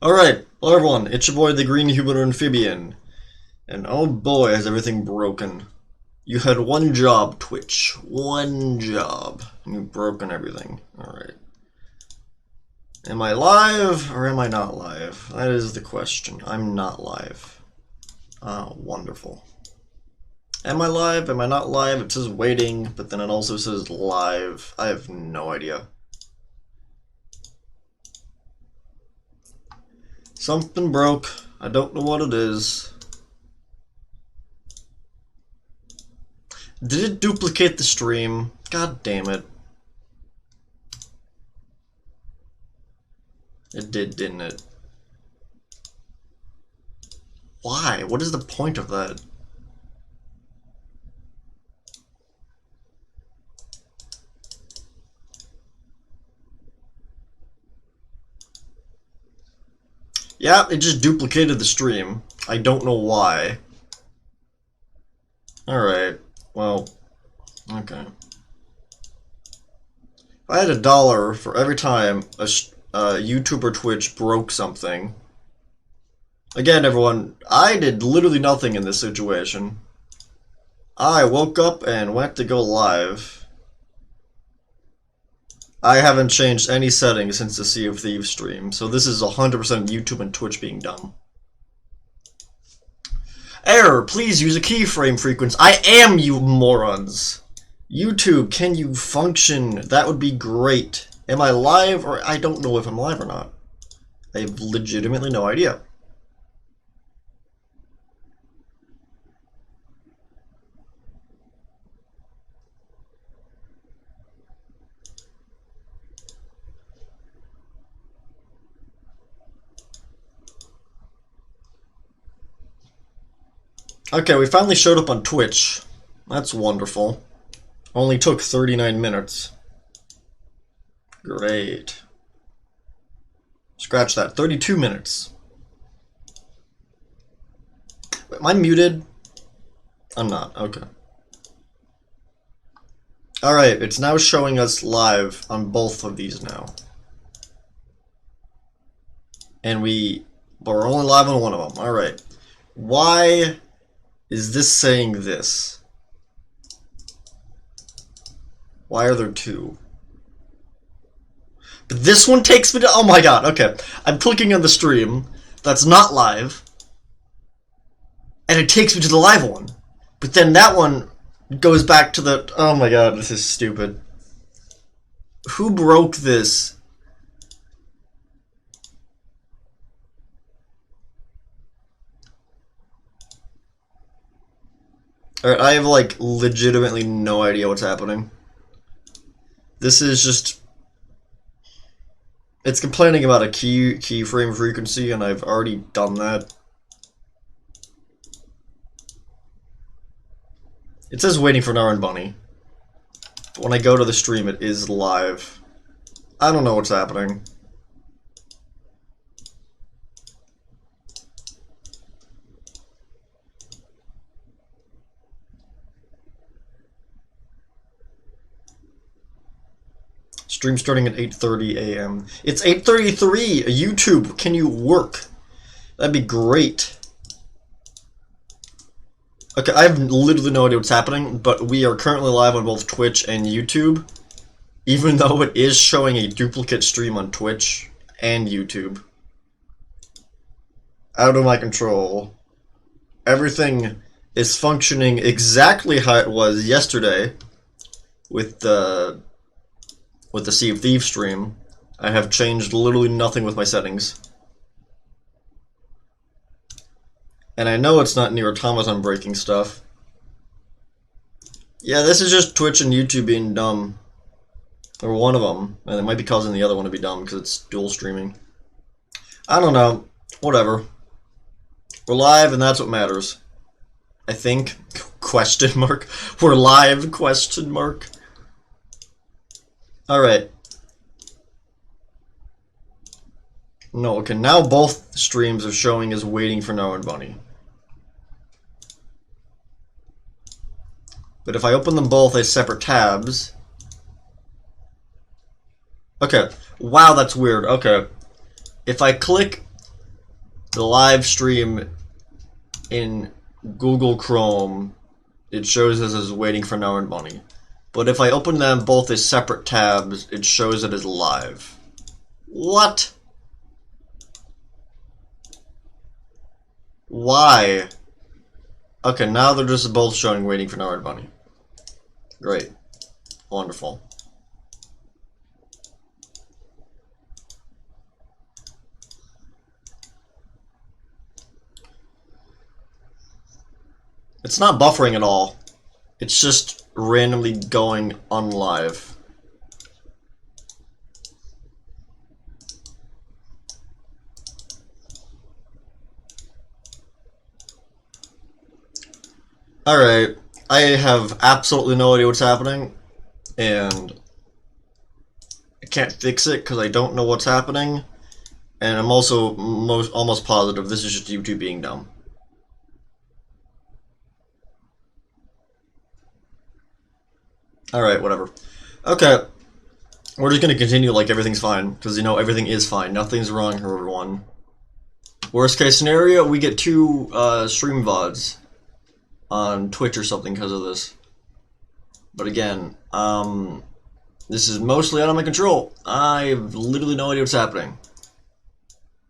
Alright, hello everyone, it's your boy the Green Human Amphibian. And oh boy, has everything broken. You had one job, Twitch. One job. And you've broken everything. Alright. Am I live or am I not live? That is the question. I'm not live. Ah, wonderful. Am I live? Am I not live? It says waiting, but then it also says live. I have no idea. Something broke. I don't know what it is. Did it duplicate the stream? God damn it. It did, didn't it? Why? What is the point of that? Yeah, it just duplicated the stream. I don't know why. Alright, well, okay. If I had $1 for every time a YouTube or Twitch broke something. Again, everyone, I did literally nothing in this situation. I woke up and went to go live. I haven't changed any settings since the Sea of Thieves stream, so this is 100% YouTube and Twitch being dumb. Error, please use a keyframe frequency. I am, you morons! YouTube, can you function? That would be great. Am I live, or I don't know if I'm live or not. I have legitimately no idea. Okay, we finally showed up on Twitch. That's wonderful. Only took 39 minutes. Great. Scratch that. 32 minutes. Wait, am I muted? I'm not. Okay. Alright, it's now showing us live on both of these now. And we're only live on one of them. Alright. Why is this saying this? Why are there two? But this one takes me to... Oh my god, okay. I'm clicking on the stream that's not live, and it takes me to the live one. But then that one goes back to the... Oh my god, this is stupid. Who broke this? Alright, I have, like, legitimately no idea what's happening. This is just... It's complaining about a keyframe frequency, and I've already done that. It says waiting for Nara and Bunny. But when I go to the stream, it is live. I don't know what's happening. Stream starting at 8:30 a.m. It's 8:33! YouTube, can you work? That'd be great. Okay, I have literally no idea what's happening, but we are currently live on both Twitch and YouTube, even though it is showing a duplicate stream on Twitch and YouTube. Out of my control. Everything is functioning exactly how it was yesterday with the Sea of Thieves stream. I have changed literally nothing with my settings. And I know it's not Nier Automata breaking stuff. Yeah, this is just Twitch and YouTube being dumb. Or one of them. And it might be causing the other one to be dumb because it's dual streaming. I don't know. Whatever. We're live and that's what matters. I think. Question mark. We're live? Question mark. Alright. No, okay, now both streams are showing as waiting for Noah and Bunny. But if I open them both as separate tabs... Okay, wow, that's weird. Okay, if I click the live stream in Google Chrome, it shows us as waiting for now and money. But if I open them both as separate tabs, it shows it as live. What? Why? Okay, now they're just both showing waiting for now and money. Great. Wonderful. It's not buffering at all. It's just randomly going unlive. Alright, I have absolutely no idea what's happening, and I can't fix it because I don't know what's happening, and I'm also almost positive this is just YouTube being dumb. Alright, whatever. Okay, we're just gonna continue like everything's fine, because you know everything is fine. Nothing's wrong here, everyone. Worst case scenario, we get 2 stream VODs on Twitch or something because of this. But again, this is mostly out of my control. I have literally no idea what's happening.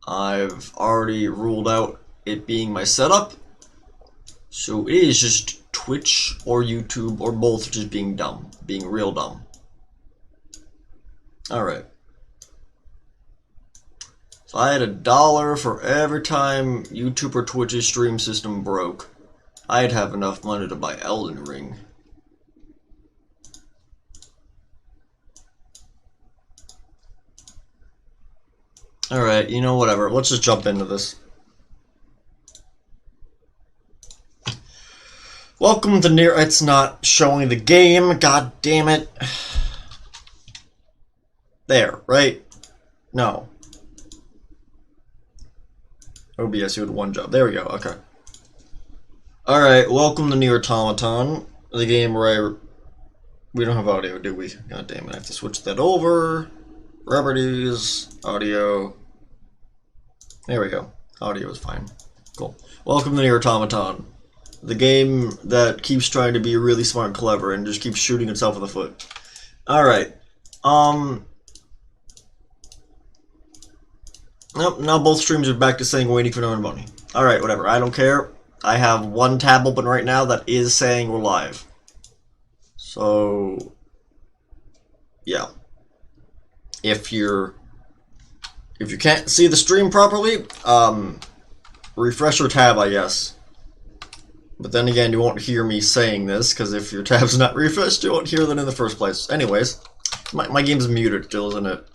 I've already ruled out it being my setup, so it is just Twitch or YouTube or both just being dumb, being real dumb. Alright. If I had $1 for every time YouTube or Twitch's stream system broke, I'd have enough money to buy Elden Ring. Alright, you know, whatever. Let's just jump into this. Welcome to Nier. It's not showing the game. God damn it. There, right? No. OBS, you had one job. There we go. Okay. Alright, welcome to Nier Automaton, the game where we don't have audio, do we? God damn it, I have to switch that over. Properties, audio. There we go. Audio is fine. Cool. Welcome to Nier Automaton, the game that keeps trying to be really smart and clever and just keeps shooting itself in the foot. Alright. Nope, now both streams are back to saying waiting for no money. Alright, whatever. I don't care. I have one tab open right now that is saying we're live. So, yeah. If you can't see the stream properly, refresh your tab, I guess. But then again, you won't hear me saying this, because if your tab's not refreshed, you won't hear that in the first place. Anyways, my game's muted still, isn't it?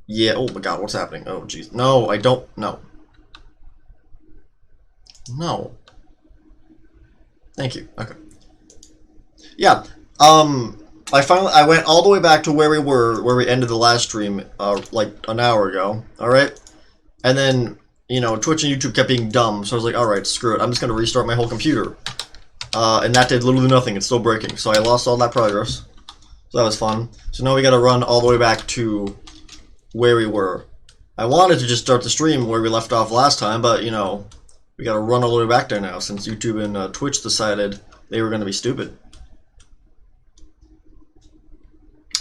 Yeah, oh my god, what's happening? Oh, jeez. No, I don't, no. No. Thank you. Okay. Yeah. I went all the way back to where we ended the last stream, like an hour ago. All right. And then, you know, Twitch and YouTube kept being dumb, so I was like, all right, screw it. I'm just gonna restart my whole computer. And that did literally nothing. It's still breaking. So I lost all that progress. So that was fun. So now we gotta run all the way back to where we were. I wanted to just start the stream where we left off last time, but you know. We gotta run all the way back there now, since YouTube and Twitch decided they were gonna be stupid.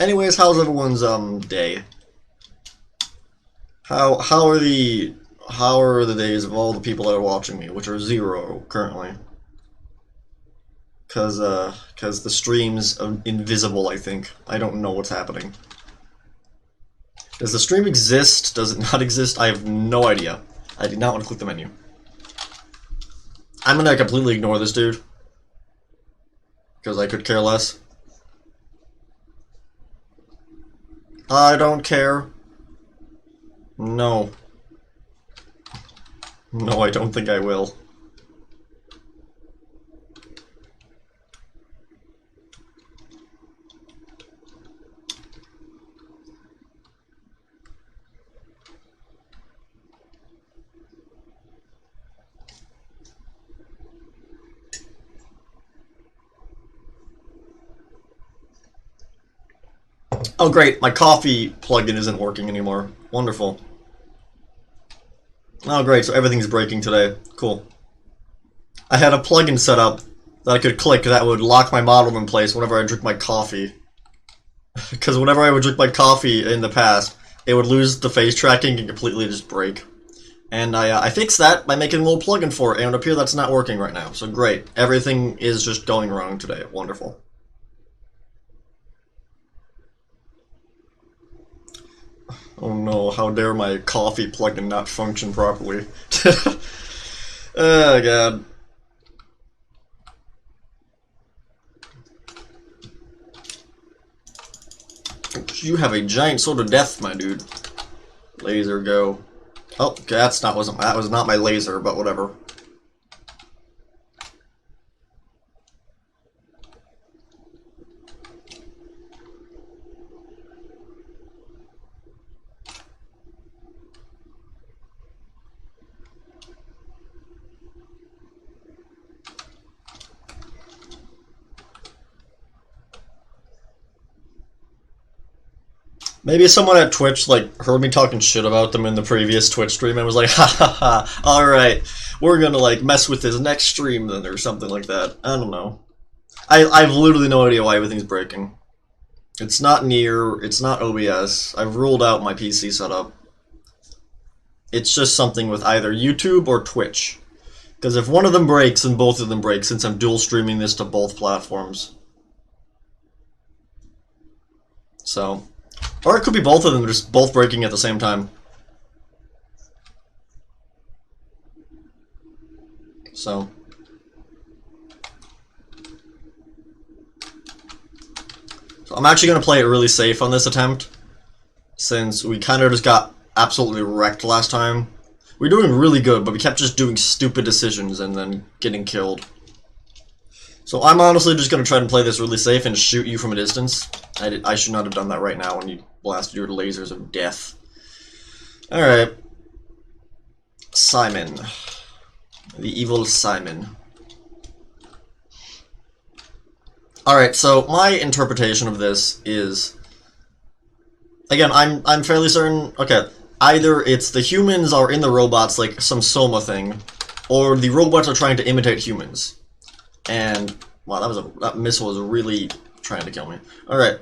Anyways, how's everyone's day? How are the days of all the people that are watching me, which are 0 currently? Cause the stream's invisible, I think. I don't know what's happening. Does the stream exist? Does it not exist? I have no idea. I did not want to click the menu. I'm gonna completely ignore this dude. Because I could care less. I don't care. No. No, I don't think I will. Oh great, my coffee plugin isn't working anymore. Wonderful. Oh great, so everything's breaking today. Cool. I had a plugin set up that I could click that would lock my model in place whenever I drink my coffee. Because whenever I would drink my coffee in the past, it would lose the face tracking and completely just break. And I fixed that by making a little plugin for it, and it would appear that's not working right now. So great. Everything is just going wrong today. Wonderful. Oh no, how dare my coffee plugin not function properly. Oh god. You have a giant sword of death, my dude. Laser go. Oh, okay, that was not my laser, but whatever. Maybe someone at Twitch like heard me talking shit about them in the previous Twitch stream and was like, ha ha ha, alright, we're gonna like mess with his next stream then or something like that. I don't know. I've literally no idea why everything's breaking. It's not Nier, it's not OBS. I've ruled out my PC setup. It's just something with either YouTube or Twitch. Because if one of them breaks, then both of them break since I'm dual streaming this to both platforms. So, or it could be both of them just both breaking at the same time. So I'm actually going to play it really safe on this attempt, since we kind of just got absolutely wrecked last time. We were doing really good, but we kept just doing stupid decisions and then getting killed. So I'm honestly just going to try and play this really safe and shoot you from a distance. I should not have done that right now when you blasted your lasers of death. Alright. Simon. The evil Simon. Alright, so my interpretation of this is... Again, I'm fairly certain... Okay, either it's the humans are in the robots, like some Soma thing, or the robots are trying to imitate humans. And... Wow, that missile was really trying to kill me. Alright.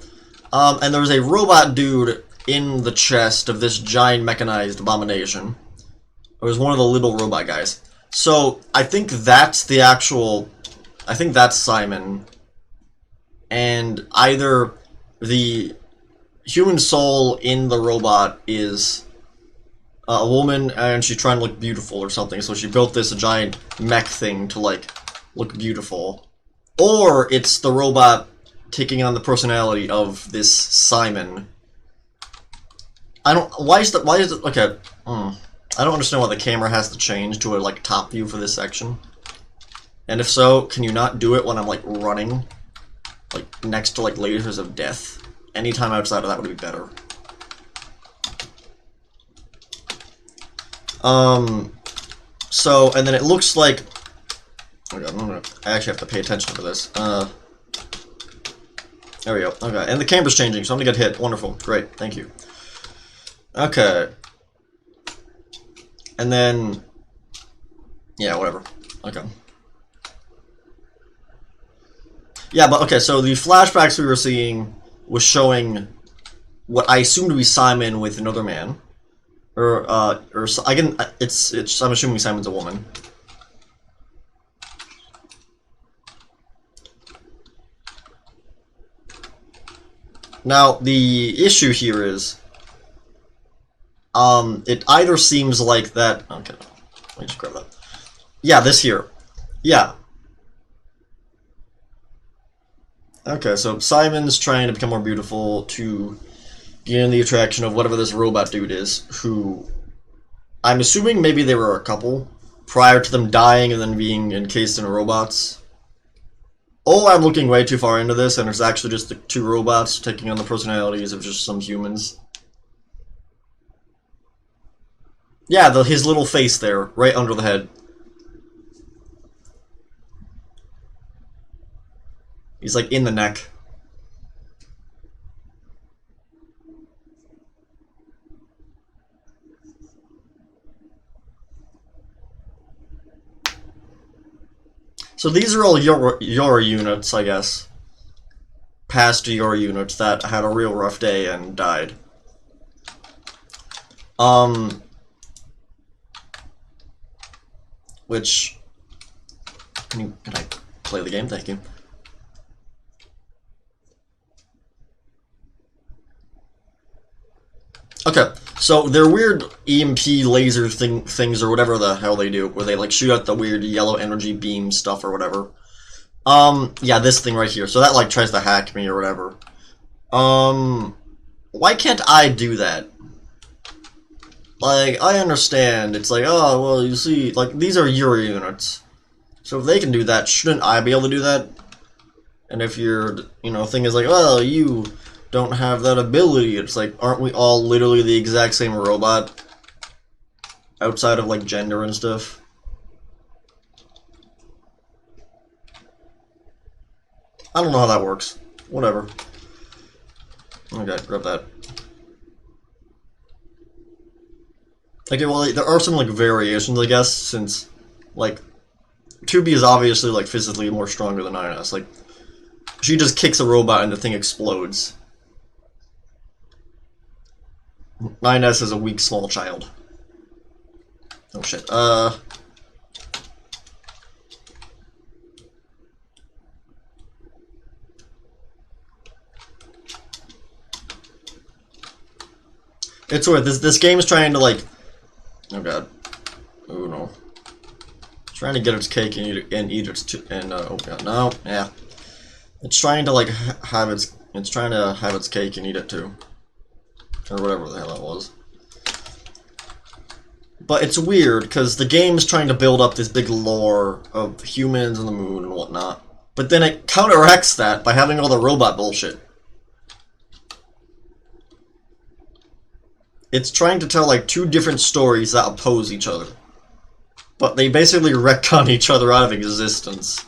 And there was a robot dude in the chest of this giant mechanized abomination. It was one of the little robot guys. So, I think that's the actual... I think that's Simon. And either the human soul in the robot is a woman and she's trying to look beautiful or something, so she built this giant mech thing to, like, look beautiful. Or it's the robot taking on the personality of this Simon. Why is it, okay, I don't understand why the camera has to change to a, like, top view for this section. And if so, can you not do it when I'm, like, running? Like, next to, like, lasers of death? Anytime outside of that would be better. So, and then it looks like... Oh god, I actually have to pay attention to this. There we go. Okay, and the camera's changing, so I'm gonna get hit. Wonderful. Great. Thank you. Okay. And then... Yeah, whatever. Okay. Yeah, but okay, so the flashbacks we were seeing was showing what I assume to be Simon with another man. Or I'm assuming Simon's a woman. Now, the issue here is, it either seems like that, okay, let me just grab that. Yeah, this here. Yeah. Okay, so Simon's trying to become more beautiful to gain the attraction of whatever this robot dude is, who I'm assuming maybe they were a couple prior to them dying and then being encased in robots. Or I'm looking way too far into this and it's actually just the two robots taking on the personalities of just some humans. Yeah, his little face there, right under the head. He's like in the neck. So these are all your units, I guess. Past your units that had a real rough day and died. Which... Can I play the game? Thank you. Okay, so they're weird EMP laser things or whatever the hell they do, where they like shoot out the weird yellow energy beam stuff or whatever. Yeah, this thing right here. So that like tries to hack me or whatever. Why can't I do that? Like, I understand. It's like, oh, well, you see, like, these are your units. So if they can do that, shouldn't I be able to do that? And if your, thing is like, well, you don't have that ability, it's like, aren't we all literally the exact same robot? Outside of, like, gender and stuff. I don't know how that works. Whatever. Okay, grab that. Okay, well, there are some, like, variations, I guess, since, like, 2B is obviously, like, physically more stronger than 9S. Like, she just kicks a robot and the thing explodes. 9S is a weak, small child. Oh, shit. It's weird. This game is trying to, like... Oh, God. Oh, no. It's trying to get its cake and eat its... oh, God. No. Yeah. It's trying to, like, have its... It's trying to have its cake and eat it, too. Or whatever the hell that was. But it's weird, because the game's trying to build up this big lore of humans and the moon and whatnot. But then it counteracts that by having all the robot bullshit. It's trying to tell, like, two different stories that oppose each other. But they basically retcon each other out of existence.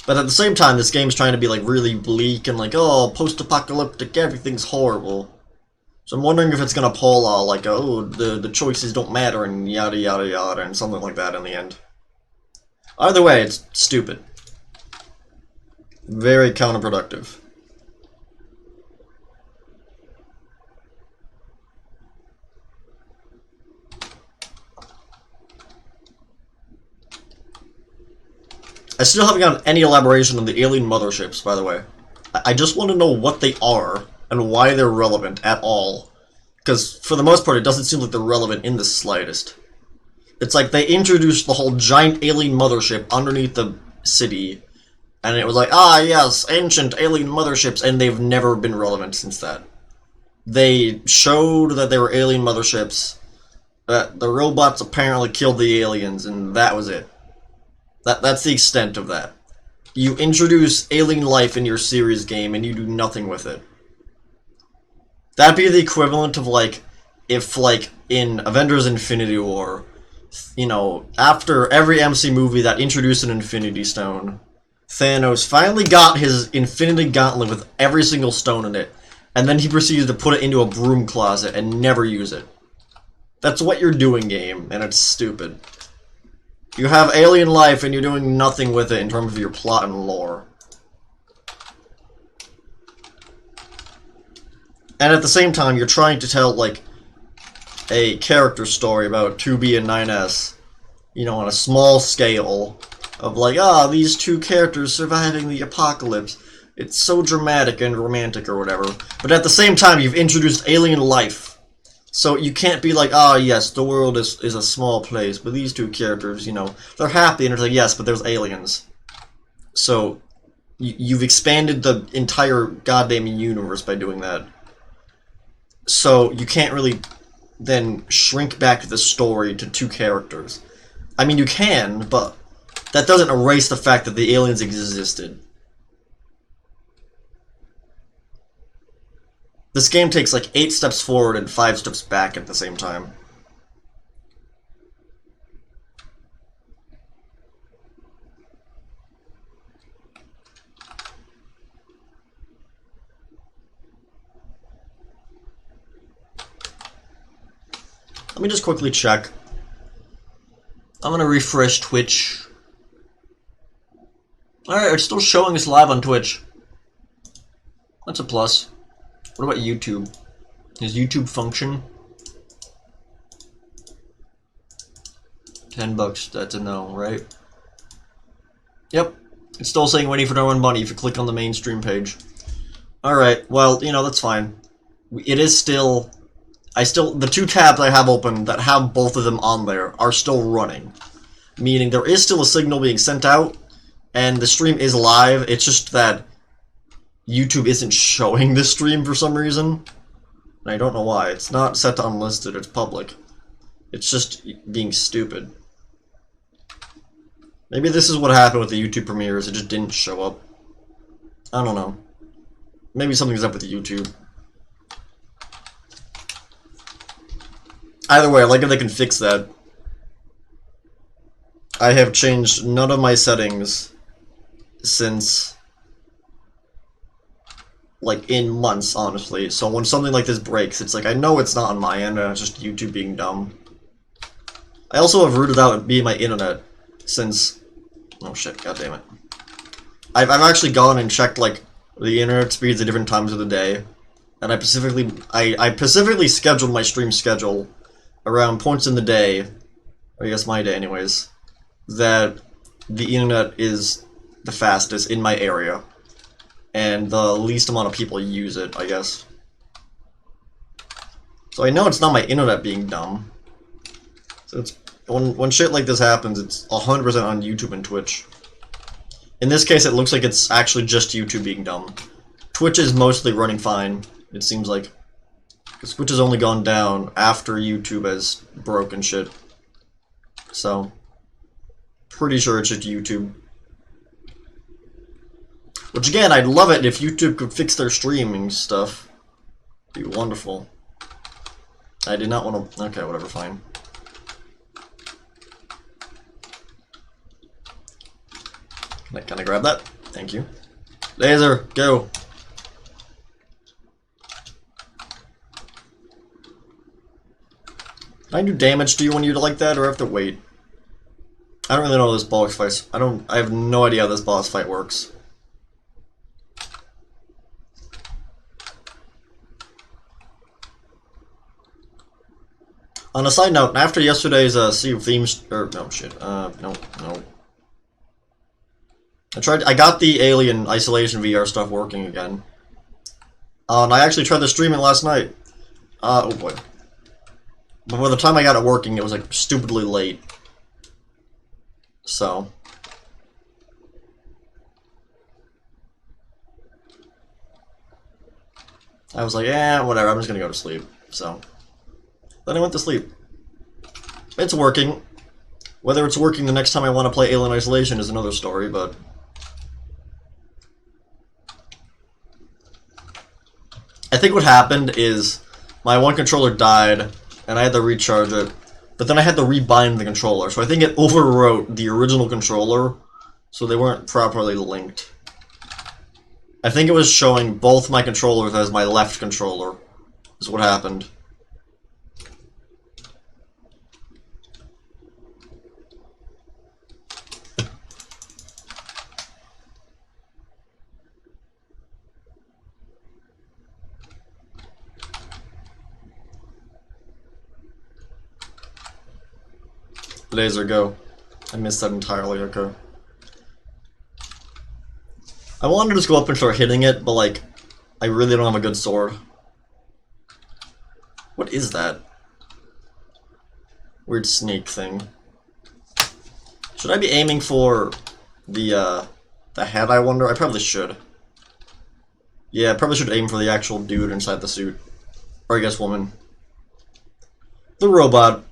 But at the same time, this game's trying to be, like, really bleak and, like, oh, post-apocalyptic, everything's horrible. So I'm wondering if it's gonna pull all, like, oh, the choices don't matter and yada yada yada and something like that in the end. Either way, it's stupid. Very counterproductive. I still haven't gotten any elaboration on the alien motherships, by the way. I just want to know what they are and why they're relevant at all. Because, for the most part, it doesn't seem like they're relevant in the slightest. It's like they introduced the whole giant alien mothership underneath the city, and it was like, ah, yes, ancient alien motherships, and they've never been relevant since that. They showed that they were alien motherships, that the robots apparently killed the aliens, and that was it. That's the extent of that. You introduce alien life in your series game, and you do nothing with it. That'd be the equivalent of, like, if, like, in Avengers Infinity War, after every MC movie that introduced an Infinity Stone, Thanos finally got his Infinity Gauntlet with every single stone in it, and then he proceeded to put it into a broom closet and never use it. That's what you're doing, game, and it's stupid. You have alien life and you're doing nothing with it in terms of your plot and lore. And at the same time, you're trying to tell, like, a character story about 2B and 9S, on a small scale, of like, these two characters surviving the apocalypse. It's so dramatic and romantic or whatever. But at the same time, you've introduced alien life. So you can't be like, yes, the world is a small place, but these two characters, they're happy, and it's like, yes, but there's aliens. So, you've expanded the entire goddamn universe by doing that. So, you can't really then shrink back the story to two characters. I mean, you can, but that doesn't erase the fact that the aliens existed. This game takes like 8 steps forward and 5 steps back at the same time. Let me just quickly check. I'm gonna refresh Twitch. Alright, it's still showing us live on Twitch. That's a plus. What about YouTube? Does YouTube function? $10, that's a no, right? Yep. It's still saying waiting for no one money if you click on the main stream page. Alright, well, you know, that's fine. It is still... the two tabs I have open that have both of them on there are still running. Meaning there is still a signal being sent out, and the stream is live, it's just that YouTube isn't showing the stream for some reason. And I don't know why. It's not set to unlisted, it's public. It's just being stupid. Maybe this is what happened with the YouTube premieres, it just didn't show up. I don't know. Maybe something's up with YouTube. Either way, I like if they can fix that. I have changed none of my settings since, like, in months, honestly. So when something like this breaks, it's like, I know it's not on my end, and it's just YouTube being dumb. I also have rooted out my internet since... Oh shit, god damn it. I've actually gone and checked, like, the internet speeds at different times of the day. And I specifically scheduled my stream schedule around points in the day, or I guess my day anyways, that the internet is the fastest in my area. And the least amount of people use it, I guess. So I know it's not my internet being dumb. So it's when shit like this happens, it's 100% on YouTube and Twitch. In this case, it looks like it's actually just YouTube being dumb. Twitch is mostly running fine, it seems like. Because Twitch has only gone down after YouTube has broken shit. So, pretty sure it's just YouTube. Which again, I'd love it if YouTube could fix their streaming stuff. It'd be wonderful. I did not want to... Okay, whatever, fine. Can I grab that? Thank you. Laser, go! Can I do damage to you when you're like that, or have to wait? I don't really know how this boss fight... I have no idea how this boss fight works. On a side note, after yesterday's Sea of Themes... no, shit. No. I got the Alien Isolation VR stuff working again. And I actually tried to stream it last night. Oh boy. But by the time I got it working, it was like stupidly late. So. I was like, whatever, I'm just gonna go to sleep. So. Then I went to sleep. It's working. Whether it's working the next time I want to play Alien Isolation is another story, but... I think what happened is my one controller died, and I had to recharge it, but then I had to rebind the controller, so I think it overwrote the original controller, so they weren't properly linked. I think it was showing both my controllers as my left controller, is what happened. Laser, go. I missed that entirely, okay. I wanted to just go up and start hitting it, but like, I really don't have a good sword. What is that? Weird snake thing. Should I be aiming for the head, I wonder? I probably should. Yeah, I probably should aim for the actual dude inside the suit. Or I guess woman. The robot.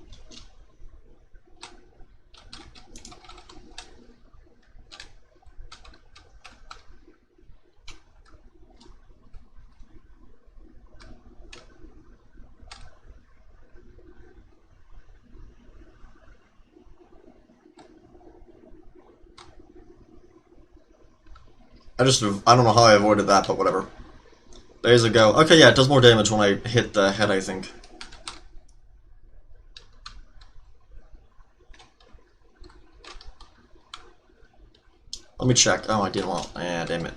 I don't know how I avoided that, but whatever. There's a go. Okay, yeah, it does more damage when I hit the head, I think. me check. Oh, I didn't want. Damn it.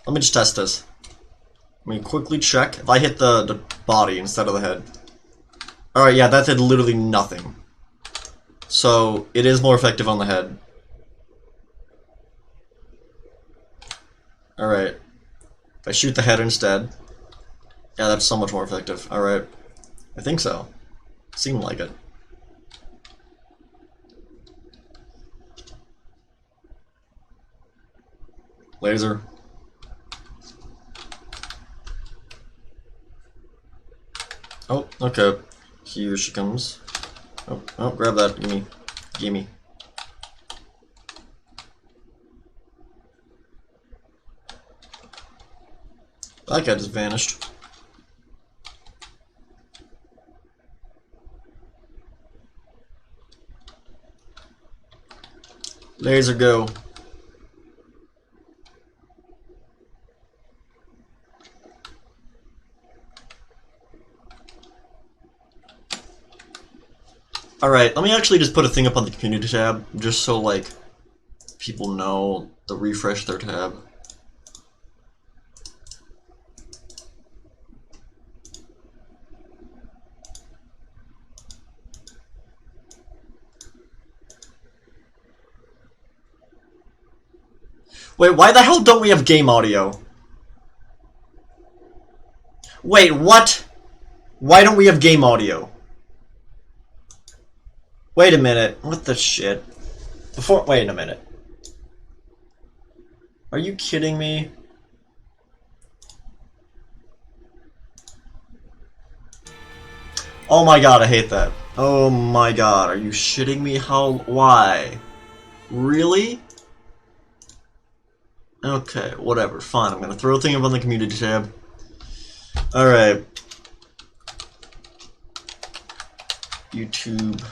Let me just test this. Let me quickly check if I hit the body instead of the head. Alright, yeah, that did literally nothing. So, it is more effective on the head. Alright. If I shoot the head instead. Yeah, that's so much more effective. Alright. I think so. Seemed like it. Laser. Oh, okay. Here she comes. Oh, grab that. Gimme. Gimme. That guy just vanished. Laser go. Alright, let me actually just put a thing up on the community tab, just so, like, people know to refresh their tab. Wait, why the hell don't we have game audio? Wait, what? Why don't we have game audio? Wait a minute. What the shit? Wait a minute. Are you kidding me? Oh my god, I hate that. Oh my god, are you shitting me? Why? Really? Okay, whatever, fine. I'm gonna throw a thing up on the community tab. Alright. YouTube.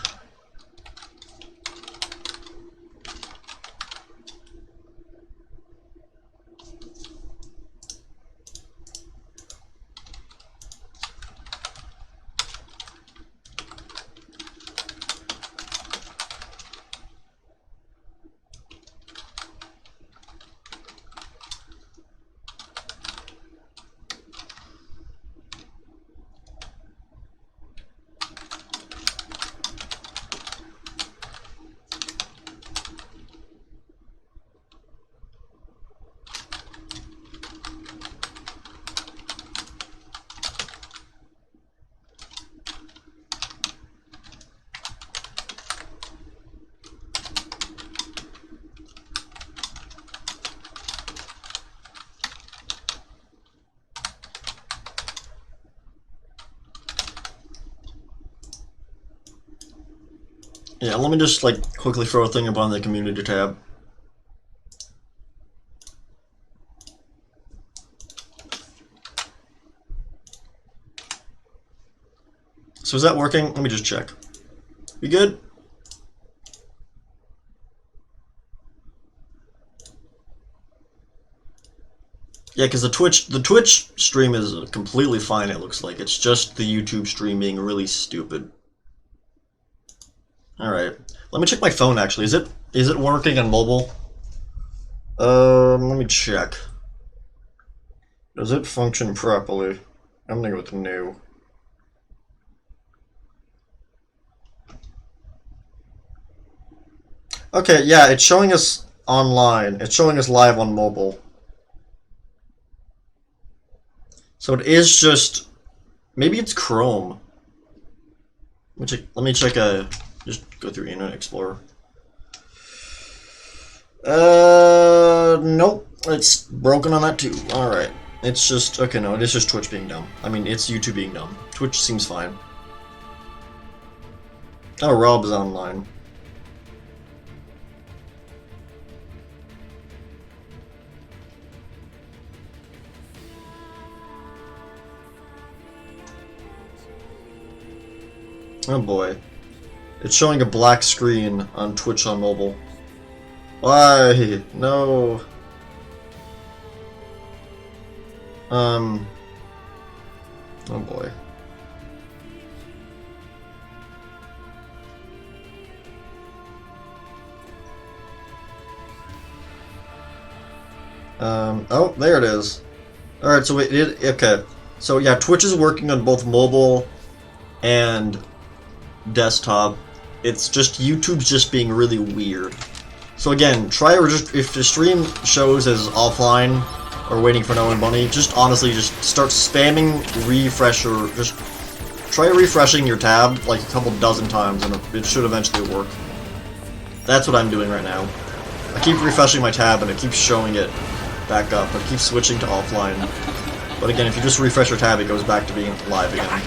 Yeah, let me just, like, quickly throw a thing up on the community tab. So is that working? Let me just check. We good? Yeah, because the Twitch stream is completely fine, it looks like. It's just the YouTube stream being really stupid. Alright. Let me check my phone actually. Is it working on mobile? Let me check. Does it function properly? I'm gonna go with new. Okay, yeah, it's showing us online. It's showing us live on mobile. So it is just... Maybe it's Chrome. Let me check just go through Internet Explorer. Nope. It's broken on that too. Alright. It's just... Okay, no, it is just Twitch being dumb. I mean, it's YouTube being dumb. Twitch seems fine. Oh, Rob's online. Oh boy. It's showing a black screen on Twitch on mobile. Why? No. Oh boy. Oh, there it is. Alright, so okay. So yeah, Twitch is working on both mobile and desktop. It's just YouTube's just being really weird. So again, if the stream shows as offline or waiting for no one money, just honestly just start spamming refresh or just try refreshing your tab like a couple dozen times and it should eventually work. That's what I'm doing right now. I keep refreshing my tab and it keeps showing it back up. I keep switching to offline. But again, if you just refresh your tab, it goes back to being live again.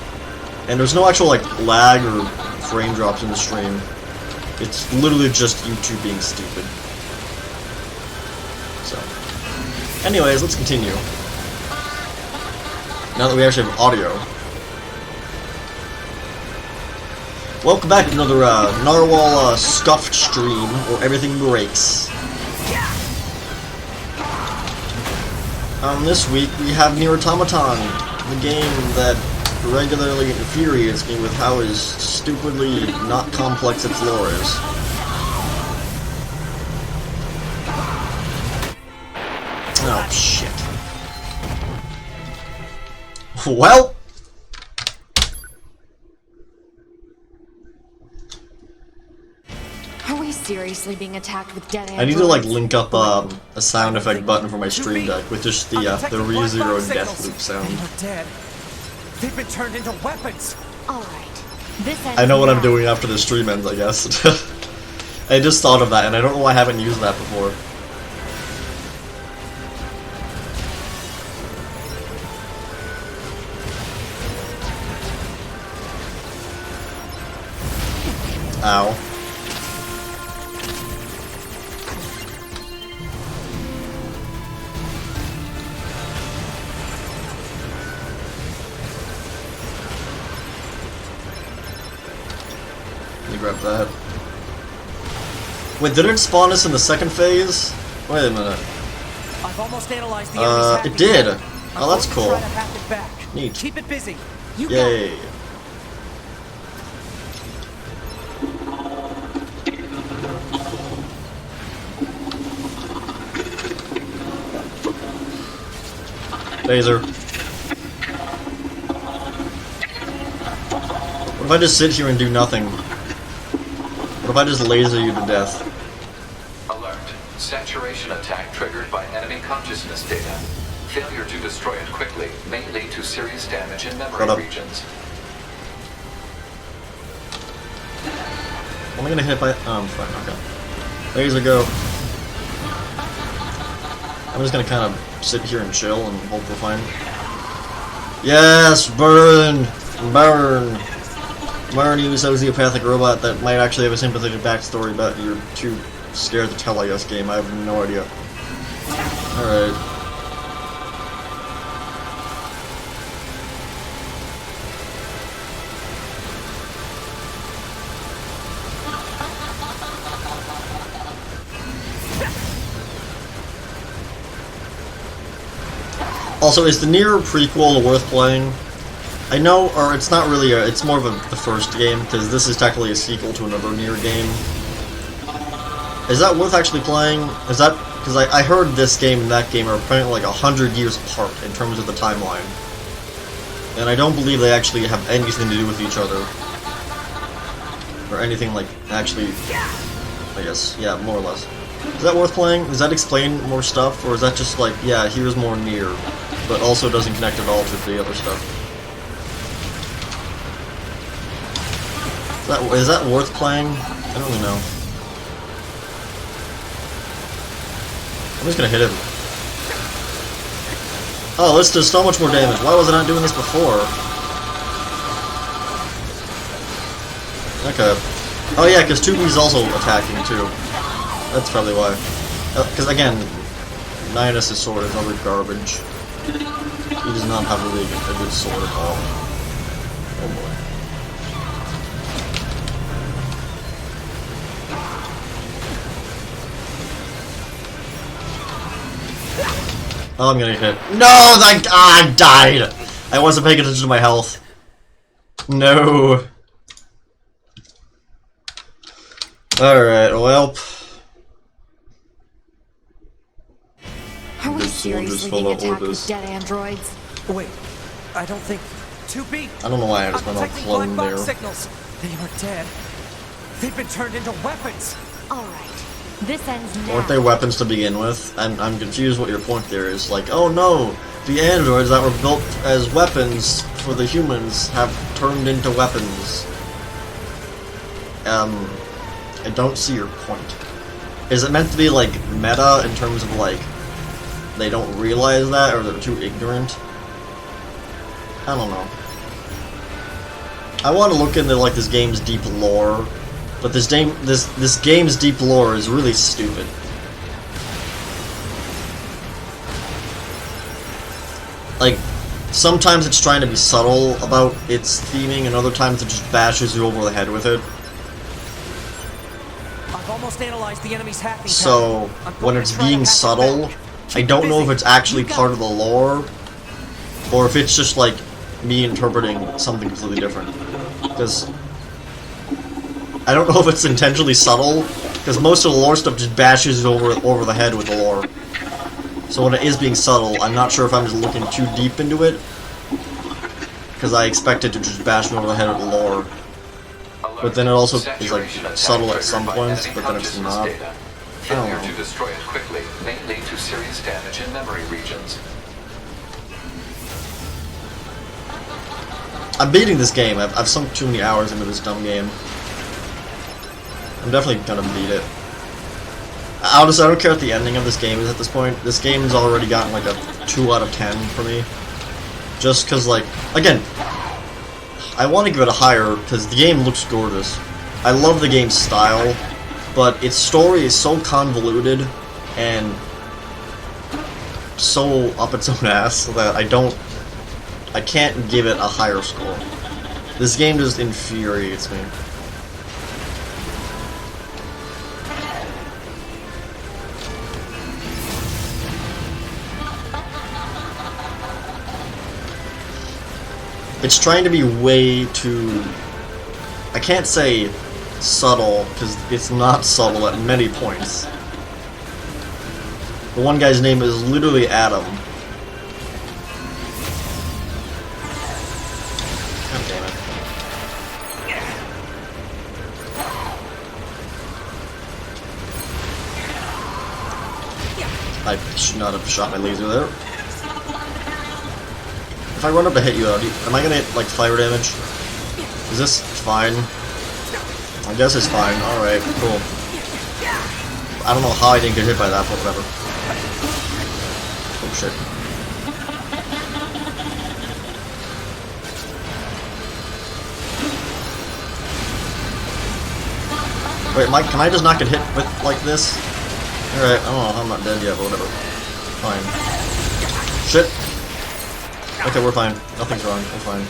And there's no actual like lag or frame drops in the stream. It's literally just YouTube being stupid. So, anyways, let's continue. Now that we actually have audio. Welcome back to another Narwhal Scuffed stream where everything breaks. This week we have Nier Automata, the game that regularly infuriates me with how stupidly not complex its lore is. Oh, shit. Well... Are we seriously being attacked with dead androids? I need to like link up a sound effect button for my stream deck with just the ReZero Deathloop sound. Dead. They've been turned into weapons. All right. This I know what I'm doing after the stream ends, I guess. I just thought of that, and I don't know why I haven't used that before. Ow. Grab that. Wait, did it spawn us in the second phase? Wait a minute. I've almost analyzed the it did. Oh, that's cool. Neat. Keep it busy. Yay. Laser. What if I just sit here and do nothing? What if I just laser you to death? Alert. Saturation attack triggered by enemy consciousness data. Failure to destroy it quickly may lead to serious damage in memory regions. Am I gonna hit by... Oh, I'm fine, okay. Laser go. I'm just gonna kind of sit here and chill and hope we're fine. Yes! Burn! Burn! Burn, you sociopathic robot that might actually have a sympathetic backstory, but you're too scared to tell, I guess, game. I have no idea. Alright. Also, is the Nier prequel worth playing? I know, or it's not really it's more of the first game, because this is technically a sequel to another Nier game. Is that worth actually playing? Is that, because I heard this game and that game are apparently like 100 years apart in terms of the timeline. And I don't believe they actually have anything to do with each other. Or anything like, actually, I guess, yeah, more or less. Is that worth playing? Does that explain more stuff? Or is that just like, yeah, here's more Nier, but also doesn't connect at all to the other stuff? Is that worth playing? I don't really know. I'm just gonna hit him. Oh, this does so much more damage. Why was I not doing this before? Okay. Oh yeah, because 2B's also attacking too. That's probably why. Because again, Nihilus' sword is utter garbage. He does not have really a good sword at all. Oh boy. Oh, I'm gonna hit. No! I died! I wasn't paying attention to my health. No. Alright, well. Are we Good soldiers seriously full being of attacked orders. with dead androids? Wait, I don't think... 2B! I don't know why I just I'm went all detecting clone black there. box signals. They aren't dead. They've been turned into weapons. Alright. This ends now. Weren't they weapons to begin with? I'm confused what your point there is. Like, oh no, the androids that were built as weapons for the humans have turned into weapons. I don't see your point. Is it meant to be like meta in terms of like they don't realize that, or they're too ignorant? I don't know. I want to look into like this game's deep lore, but this game's deep lore is really stupid. Like, sometimes it's trying to be subtle about its theming, and other times it just bashes you over the head with it. I've almost analyzed the enemy's hacking So, pattern. I'm when going it's to try to being hack it subtle, back. I don't know if it's actually part of the lore, or if it's just like me interpreting something completely different. Because I don't know if it's intentionally subtle, because most of the lore stuff just bashes you over the head with the lore. So when it is being subtle, I'm not sure if I'm just looking too deep into it, because I expect it to just bash me over the head with the lore. But then it also is like subtle at some points, but then it's not. I don't Failure know. to destroy it quickly may lead to serious damage in memory regions. I'm beating this game. I've sunk too many hours into this dumb game. I'm definitely gonna beat it. Honestly, I don't care what the ending of this game is at this point. This game's already gotten like a 2 out of 10 for me. Just cause like, again, I want to give it a higher because the game looks gorgeous. I love the game's style, but its story is so convoluted and so up its own ass that I can't give it a higher score. This game just infuriates me. It's trying to be way too... I can't say subtle, because it's not subtle at many points. The one guy's name is literally Adam. God damn it. I should not have shot my laser there. If I run up to hit you, am I gonna hit, like, fire damage? Is this fine? I guess it's fine. Alright, cool. I don't know how I didn't get hit by that, but whatever. Oh, shit. Wait, Mike, can I just not get hit with, like, this? Alright, I don't know how I'm not dead yet, but whatever. Fine. Shit! Okay, we're fine. Nothing's wrong. We're fine.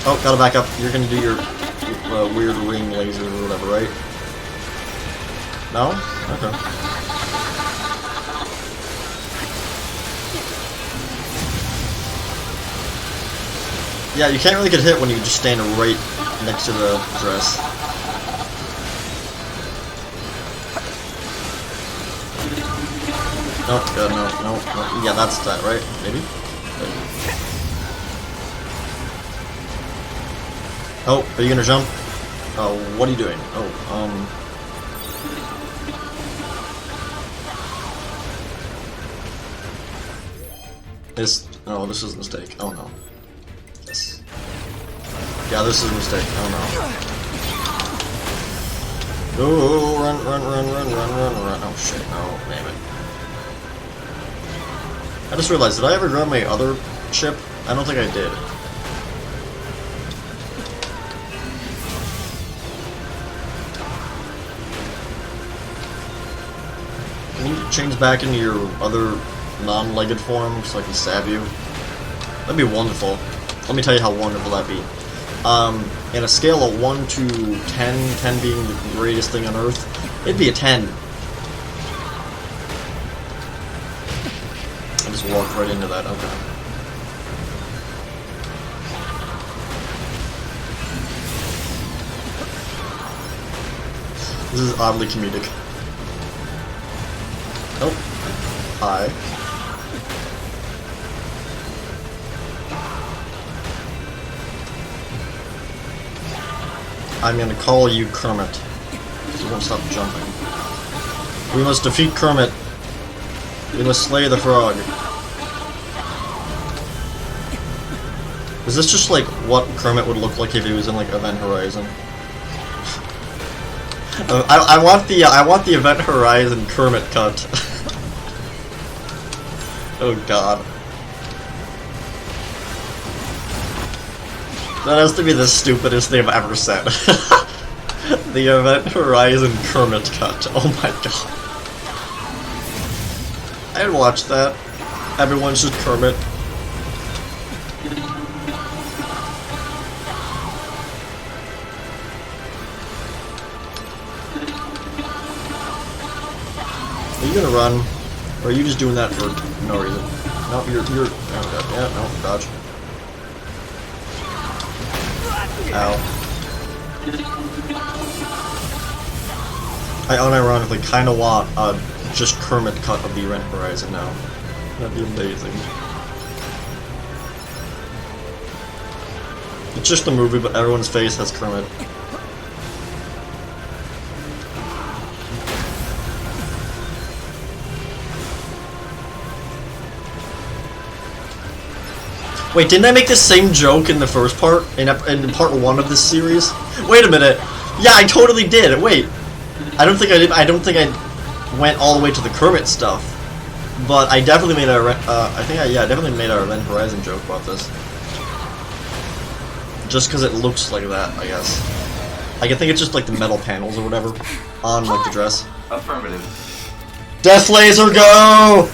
Oh, gotta back up. You're gonna do your weird ring laser or whatever, right? No? Okay. Yeah, you can't really get hit when you just stand right next to the dress. Nope, God, no. Yeah, that's that, right? Maybe? Oh, are you gonna jump? Oh, what are you doing? Oh, no, this is a mistake. Oh no. Yes. Yeah, this is a mistake. Oh no. Oh, run. Oh shit, no, damn it. I just realized, did I ever grab my other chip? I don't think I did. Can you change back into your other non-legged form so I can stab you? That'd be wonderful. Let me tell you how wonderful that'd be. In a scale of 1 to 10, 10 being the greatest thing on Earth, it'd be a 10. I just walked right into that, okay. This is oddly comedic. Oh. Hi. I'm gonna call you Kermit. Because you won't stop jumping. We must defeat Kermit. We must slay the frog. Is this just like what Kermit would look like if he was in like Event Horizon? I want the Event Horizon Kermit cut. Oh god. That has to be the stupidest thing I've ever said. The Event Horizon Kermit cut. Oh my god. I'd watch that. Everyone's just Kermit. Are you gonna run? Or are you just doing that for no reason? No, you're oh god, yeah, no, dodge. Ow. I unironically kinda want a just Kermit cut of the Event Horizon now. That'd be amazing. It's just a movie, but everyone's face has Kermit. Wait, didn't I make the same joke in the first part? In part 1 of this series? Wait a minute. Yeah, I totally did. Wait. I don't think I did. I don't think I went all the way to the Kermit stuff. But I definitely made a I definitely made a Event Horizon joke about this. Just because it looks like that, I guess. I think it's just like the metal panels or whatever on like the dress. Affirmative. Death Laser, go!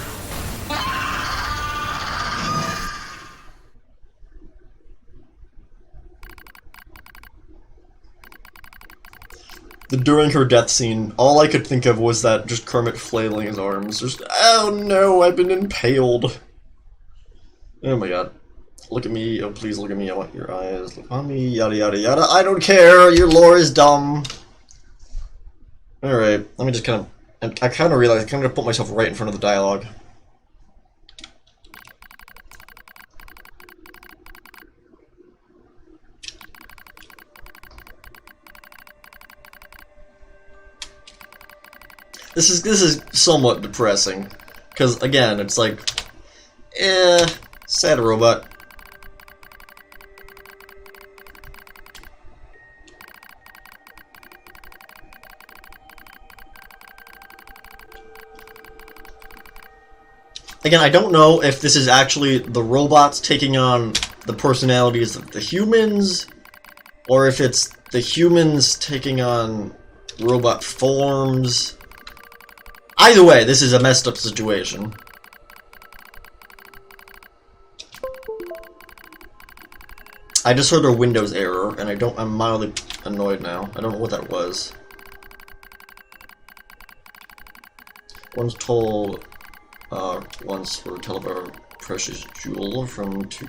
During her death scene, all I could think of was that just Kermit flailing his arms. Just, oh no, I've been impaled. Oh my god. Look at me, oh please look at me, I want your eyes. Look on me, yada yada yada. I don't care, your lore is dumb. Alright, let me just kind of... I kind of realized I kind of put myself right in front of the dialogue. This is somewhat depressing, because again, it's like, sad robot. Again, I don't know if this is actually the robots taking on the personalities of the humans, or if it's the humans taking on robot forms. Either way, this is a messed up situation. I just heard a Windows error, and I'm mildly annoyed now. I don't know what that was. Once told, once for telephone precious jewel from too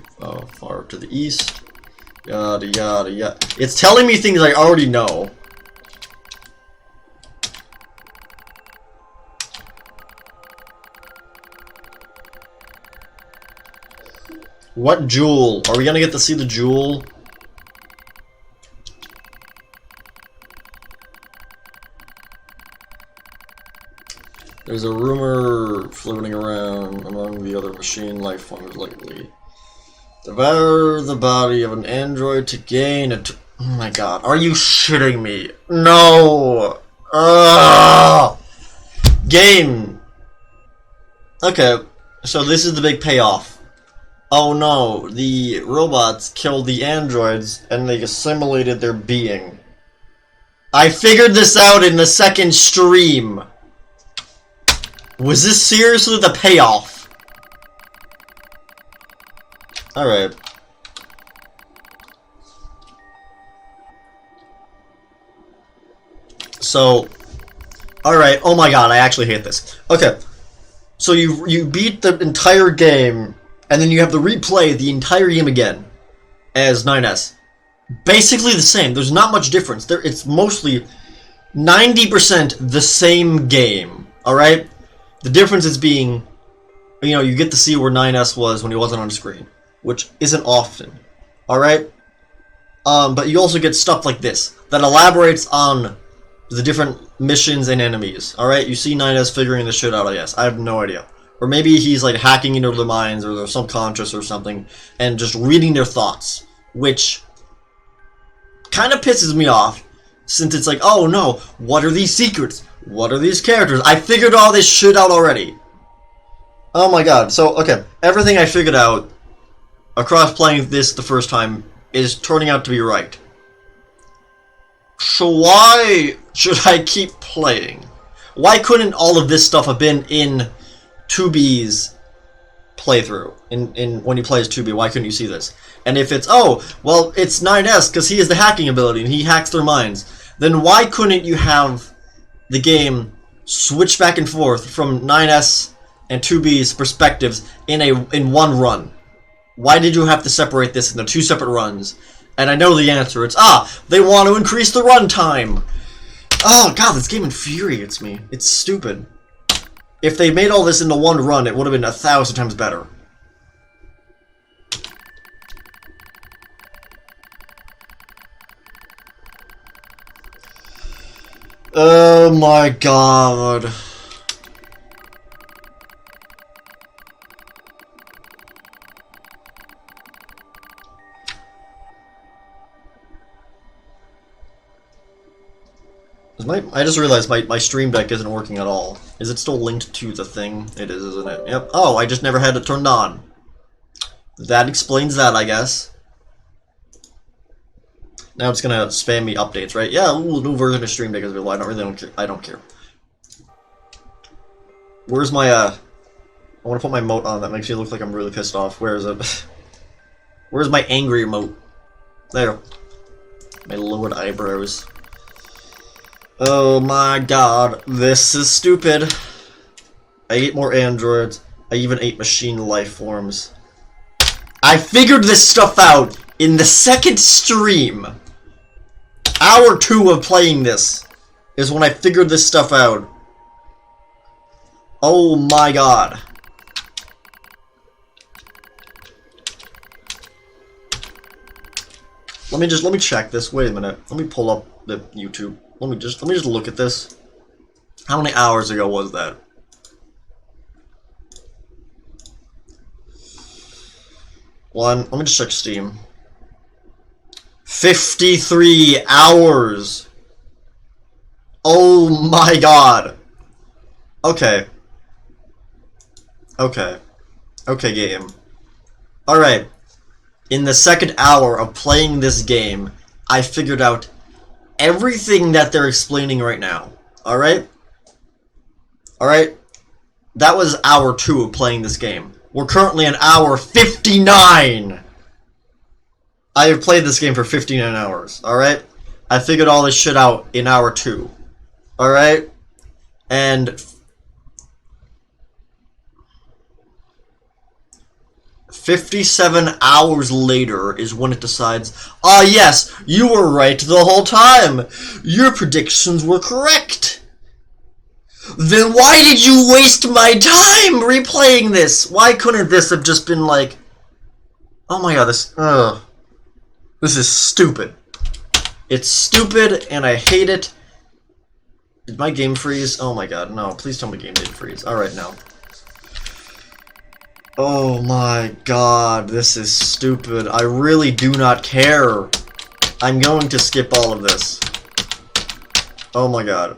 far to the east. Yada yada yada. It's telling me things I already know. What jewel? Are we gonna get to see the jewel? There's a rumor floating around among the other machine life forms lately. Devour the body of an android to gain a... Oh my god, are you shitting me? No! Ugh! Game! Okay, so this is the big payoff. Oh no, the robots killed the androids and they assimilated their being. I figured this out in the second stream. Was this seriously the payoff? Alright. So, alright, oh my god, I actually hate this. Okay, so you beat the entire game, and then you have to replay the entire game again as 9S. Basically the same. There's not much difference. It's mostly 90% the same game. Alright? The difference is being, you know, you get to see where 9S was when he wasn't on screen, which isn't often. Alright? But you also get stuff like this that elaborates on the different missions and enemies. Alright? You see 9S figuring this shit out, I guess. I have no idea. Or maybe he's like hacking into their minds or their subconscious or something and just reading their thoughts, which kind of pisses me off, since it's like, oh no, what are these secrets? What are these characters? I figured all this shit out already. Oh my god. So, okay, everything I figured out across playing this the first time is turning out to be right. So why should I keep playing? Why couldn't all of this stuff have been in 2B's playthrough? In when he plays 2B, why couldn't you see this? And if it's, oh, well, it's 9S because he has the hacking ability and he hacks their minds, then why couldn't you have the game switch back and forth from 9S and 2B's perspectives in one run? Why did you have to separate this into two separate runs? And I know the answer. It's, they want to increase the runtime. Oh, God, this game infuriates me. It's stupid. If they made all this into one run, it would have been 1,000 times better. Oh my god. I just realized my stream deck isn't working at all. Is it still linked to the thing? It is, isn't it? Yep. Oh, I just never had it turned on. That explains that, I guess. Now it's gonna spam me updates, right? Yeah, ooh, new version of Stream Deck is available. I don't care. Where's my I want to put my emote on that makes me look like I'm really pissed off. Where is it? Where's my angry emote? There. My lowered eyebrows. Oh my god, this is stupid. I ate more androids. I even ate machine life forms. I figured this stuff out in the second stream. Hour 2 of playing this is when I figured this stuff out. Oh my god. Let me check this. Wait a minute. Let me pull up the YouTube. Let me just look at this. How many hours ago was that? Let me just check Steam. 53 hours! Oh my god! Okay. Okay. Okay, game. Alright. In the second hour of playing this game, I figured out everything that they're explaining right now. Alright? Alright? That was hour 2 of playing this game. We're currently in hour 59! I have played this game for 59 hours, alright? I figured all this shit out in hour 2. Alright? And 57 hours later is when it decides, yes, you were right the whole time. Your predictions were correct. Then why did you waste my time replaying this? Why couldn't this have just been like, oh my god, this is stupid. It's stupid and I hate it. Did my game freeze? Oh my god, no, please tell me game didn't freeze. Alright, no. Oh my god, this is stupid. I really do not care. I'm going to skip all of this. Oh my god.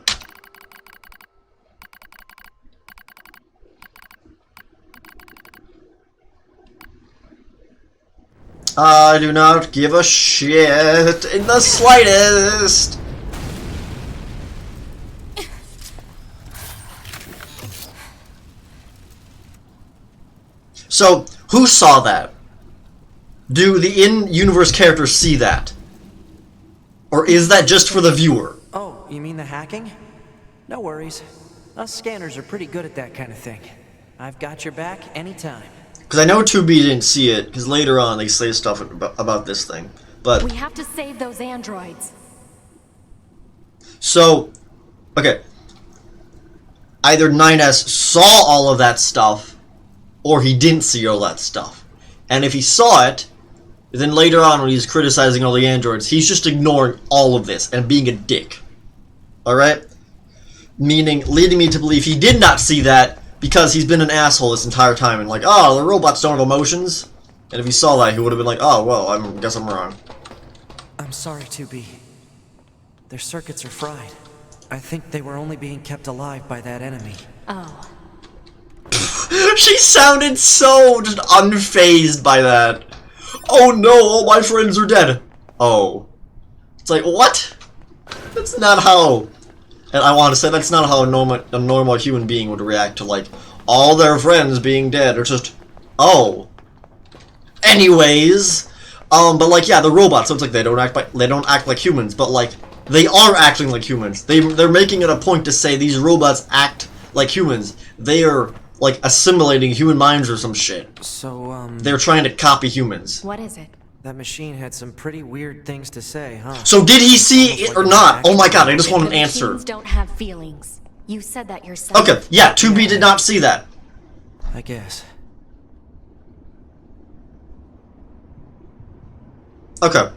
I do not give a shit in the slightest. So, who saw that? Do the in-universe characters see that? Or is that just for the viewer? Oh, you mean the hacking? No worries. Us scanners are pretty good at that kind of thing. I've got your back anytime. Because I know 2B didn't see it, because later on they say stuff about this thing. But We have to save those androids. so, okay. either 9S saw all of that stuff, or he didn't see all that stuff. And if he saw it, then later on when he's criticizing all the androids, he's just ignoring all of this and being a dick. Alright? Meaning, leading me to believe he did not see that because he's been an asshole this entire time and like, oh, the robots don't have emotions. And if he saw that, he would have been like, oh, well, I guess I'm wrong. I'm sorry, 2B. Their circuits are fried. I think they were only being kept alive by that enemy. Oh. She sounded so just unfazed by that. Oh no, all my friends are dead. Oh. It's like, what? That's not how... And I want to say that's not how a normal human being would react to, like, all their friends being dead. It's just, oh. Anyways. But like, yeah, the robots, so it's like they don't act like humans, but like, they are acting like humans. They're making it a point to say these robots act like humans. They are, like, assimilating human minds or some shit. So, They're trying to copy humans. What is it? that machine had some pretty weird things to say, huh? So did he see it or not? Oh my god, I just want an answer. Machines don't have feelings. You said that yourself. Okay, yeah, 2B did not see that. I guess. Okay.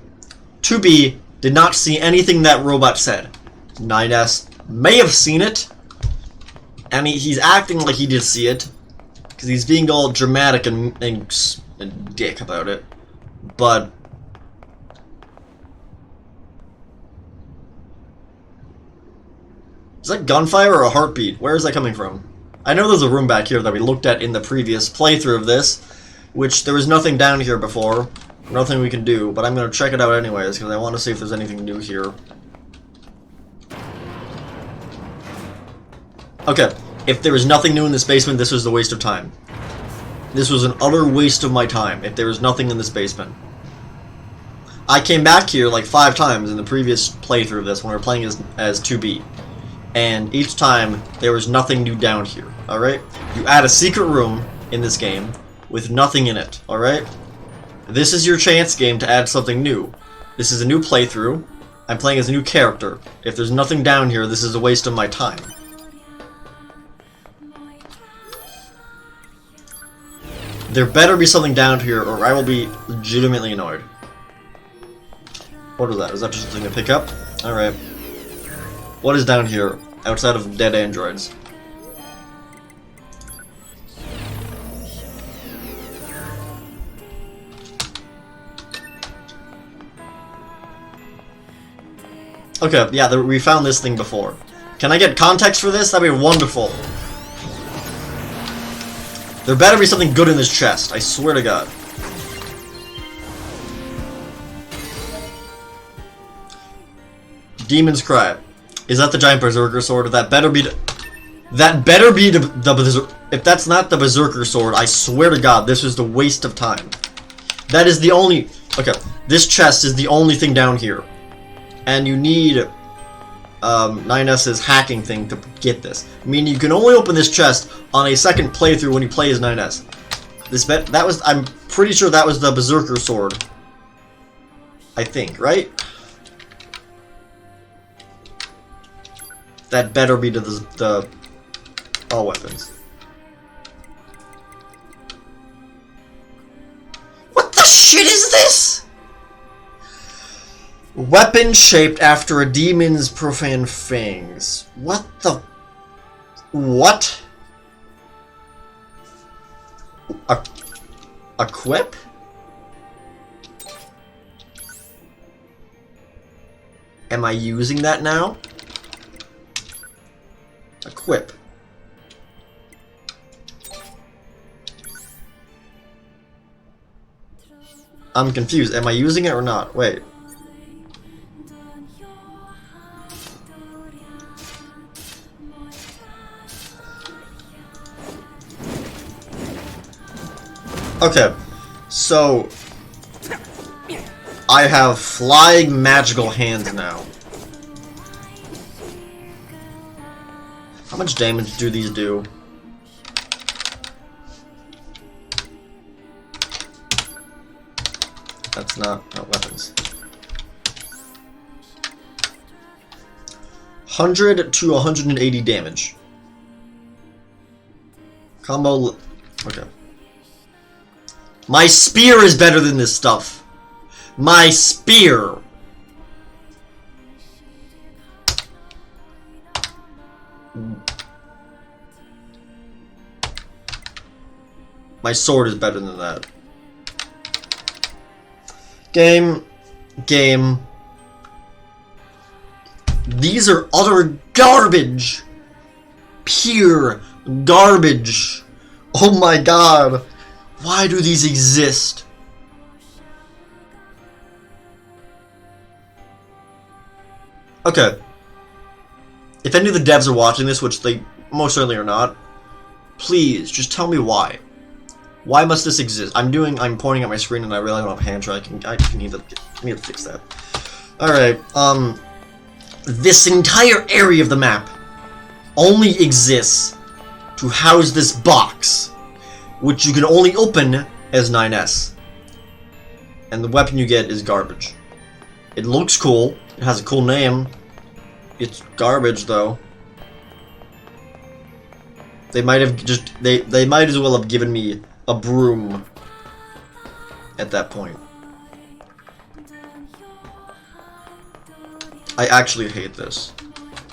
2B did not see anything that robot said. 9S may have seen it, and he's acting like he did see it, because he's being all dramatic and dick about it. But is that gunfire or a heartbeat? Where is that coming from? I know there's a room back here that we looked at in the previous playthrough of this, which there was nothing down here before. Nothing we can do, but I'm going to check it out anyways, because I want to see if there's anything new here. Okay, if there is nothing new in this basement, this was a waste of time. This was an utter waste of my time, if there was nothing in this basement. I came back here like 5 times in the previous playthrough of this when we were playing as 2B. And each time, there was nothing new down here, alright? You add a secret room in this game with nothing in it, alright? This is your chance game to add something new. This is a new playthrough. I'm playing as a new character. If there's nothing down here, this is a waste of my time. There better be something down here, or I will be legitimately annoyed. What is that? Is that just something to pick up? Alright. What is down here, outside of dead androids? Okay, yeah, we found this thing before. Can I get context for this? That'd be wonderful. There better be something good in this chest, I swear to God. Demon's Cry. Is that the giant berserker sword? That better be the if that's not the berserker sword, I swear to God, this is the waste of time. That is the only... Okay, this chest is the only thing down here. And you need 9S's hacking thing to get this. I mean, you can only open this chest on a second playthrough when you play as 9S. I'm pretty sure that was the berserker sword. I think, right? That better be to the all weapons. What the shit is this? Weapon shaped after a demon's profane fangs. What the... What? Equip? Am I using that now? Equip. I'm confused. Am I using it or not? Wait. Okay, so I have flying magical hands now. How much damage do these do? That's not weapons. 100 to 180 damage. Combo... Okay. My spear is better than this stuff. My spear! My sword is better than that. Game. These are utter garbage. Pure garbage. Oh my god. Why do these exist? Okay. If any of the devs are watching this, which they most certainly are not, please just tell me why. Why must this exist? I'm pointing at my screen and I really don't have hand tracking. I need to fix that. Alright, this entire area of the map only exists to house this box, which you can only open as 9S. And the weapon you get is garbage. It looks cool, it has a cool name. It's garbage though. They might have just they might as well have given me a broom at that point. I actually hate this.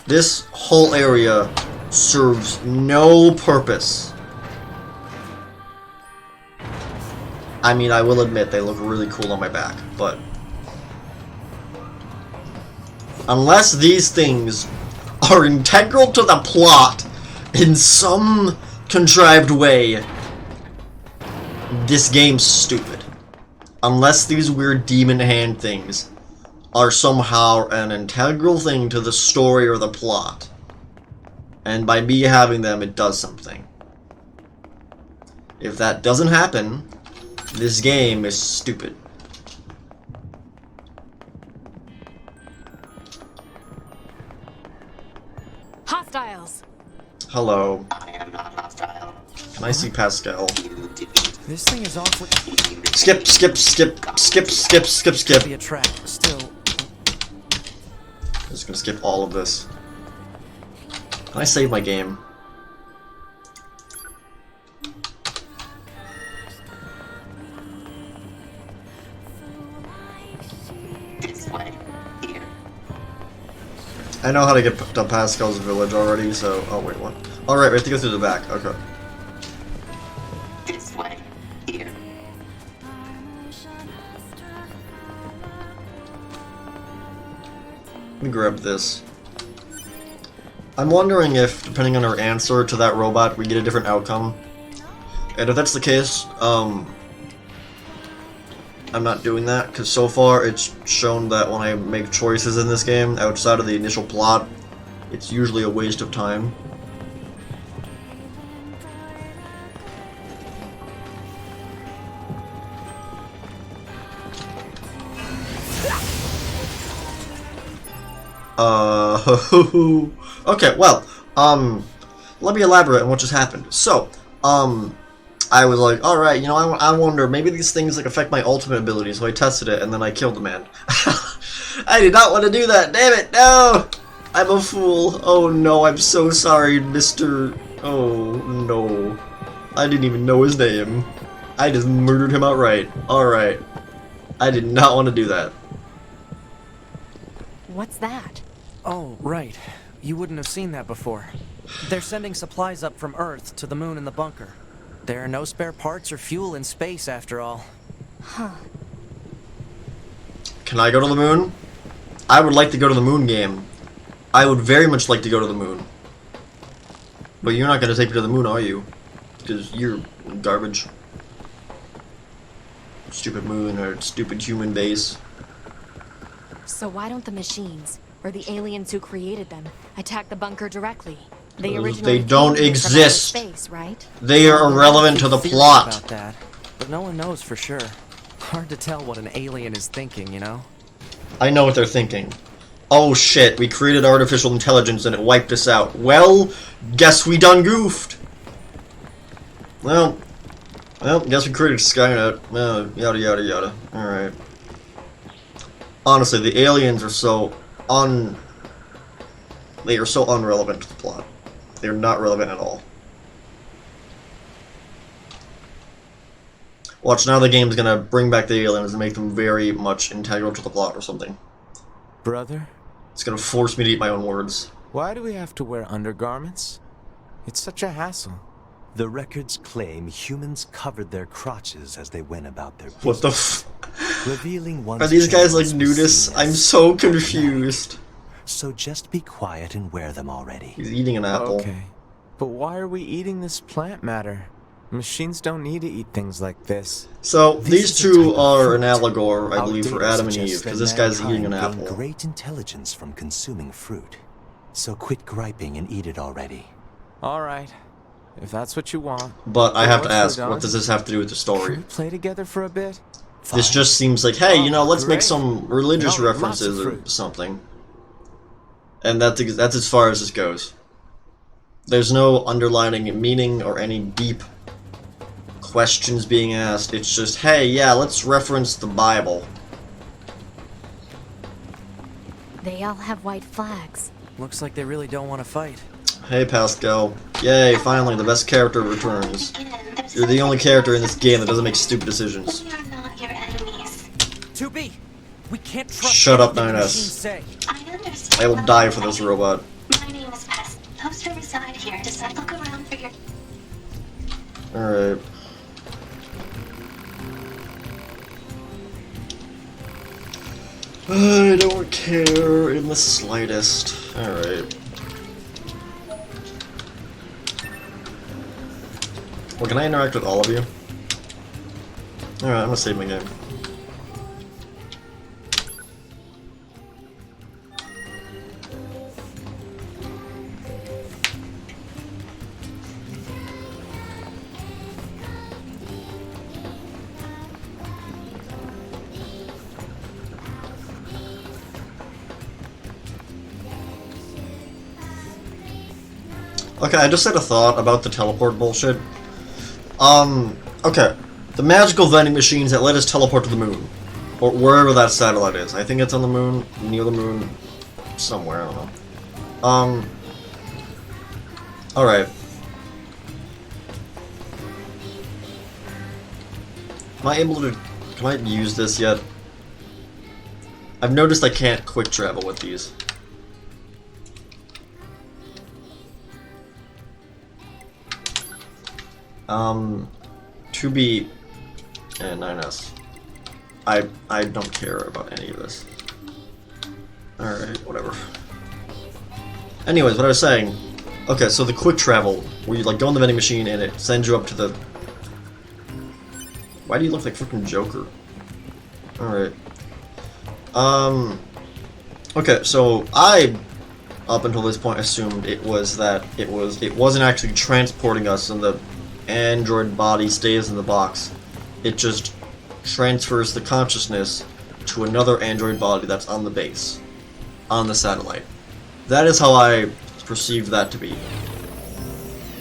This whole area serves no purpose. I mean, I will admit they look really cool on my back, but unless these things are integral to the plot in some contrived way, this game's stupid. Unless these weird demon hand things are somehow an integral thing to the story or the plot. And by me having them, it does something. If that doesn't happen, this game is stupid. Hostiles. Hello. I am not hostile. Can I see Pascal? This thing is awfully... Skip. Be a trap. Still... I'm just gonna skip all of this. Can I save my game? This way. Here. I know how to get to Pascal's village already, so... Oh, wait, what? Alright, we have to go through the back. Okay. This way. Here. Let me grab this. I'm wondering if, depending on our answer to that robot, we get a different outcome. And if that's the case, I'm not doing that, because so far it's shown that when I make choices in this game, outside of the initial plot, it's usually a waste of time. Okay, well, let me elaborate on what just happened. So, I was like, alright, you know, I wonder, maybe these things, like, affect my ultimate ability, so I tested it, and then I killed the man. I did not want to do that, damn it, no! I'm a fool. Oh no, I'm so sorry, Mr... Oh, no. I didn't even know his name. I just murdered him outright. Alright. I did not want to do that. What's that? Oh, right. You wouldn't have seen that before. They're sending supplies up from Earth to the moon and the bunker. There are no spare parts or fuel in space, after all. Huh. Can I go to the moon? I would like to go to the moon, game. I would very much like to go to the moon. But you're not going to take me to the moon, are you? Because you're garbage. Stupid moon or stupid human base. So why don't the machines, or the aliens who created them, attack the bunker directly? They don't came here from outer exist. Space, right? They are irrelevant to the Theories plot. about that, but no one knows for sure. Hard to tell what an alien is thinking, you know? I know what they're thinking. Oh shit, we created artificial intelligence and it wiped us out. Well, guess we done goofed. Well, guess we created Skynet. Yada yada yada. Alright. Honestly, the aliens are so they are so unrelevant to the plot. They're not relevant at all. Watch, now the game's gonna bring back the aliens and make them very much integral to the plot or something. Brother, It's gonna force me to eat my own words. why do we have to wear undergarments? It's such a hassle. The records claim humans covered their crotches as they went about their What the business, revealing one's Are these guys like genitals was nudists? seen I'm as so sacred matter. confused. So just be quiet and wear them already. He's eating an apple. Okay, but why are we eating this plant matter? Machines don't need to eat things like this. So, This these is a two type of are an fruit. allegory, I Our believe, for data Adam and suggests Eve, because that this guy's eating an mankind gained apple. great intelligence from consuming fruit. So quit griping and eat it already. All right, if that's what you want. But I have to Once we're ask, what done, does this have to do with the Can story? we play together for a bit? This Fine. just seems like, hey, you know, let's make Great. some religious No, lots of references or fruit. something. And that's as far as this goes. There's no underlining meaning or any deep questions being asked. It's just, hey, yeah, let's reference the Bible. They all have white flags. Looks like they really don't want to fight. Hey, Pascal. Yay, finally, the best character returns. You're the only character in this game that doesn't make stupid decisions. We are not your enemies. 2B! We can't trust Shut up, anything the 9S. machines say. I understand. I will die for this robot. My name is Pest. Those who reside here decide look around for your... Alright. I don't care in the slightest. Alright. Well, can I interact with all of you? Alright, I'm gonna save my game. Okay, I just had a thought about the teleport bullshit. Okay. The magical vending machines that let us teleport to the moon. Or wherever that satellite is. I think it's on the moon, near the moon, somewhere, I don't know. Alright. Am I able to... Can I use this yet? I've noticed I can't quick travel with these. Um, 2B and 9S. I don't care about any of this. Alright, whatever. Anyways, what I was saying... Okay, so the quick travel, where you like go in the vending machine and it sends you up to the... Why do you look like freaking Joker? Alright. Okay, so I, up until this point, assumed it wasn't actually transporting us and the android body stays in the box. It just transfers the consciousness to another android body that's on the base, on the satellite. That is how I perceived that to be.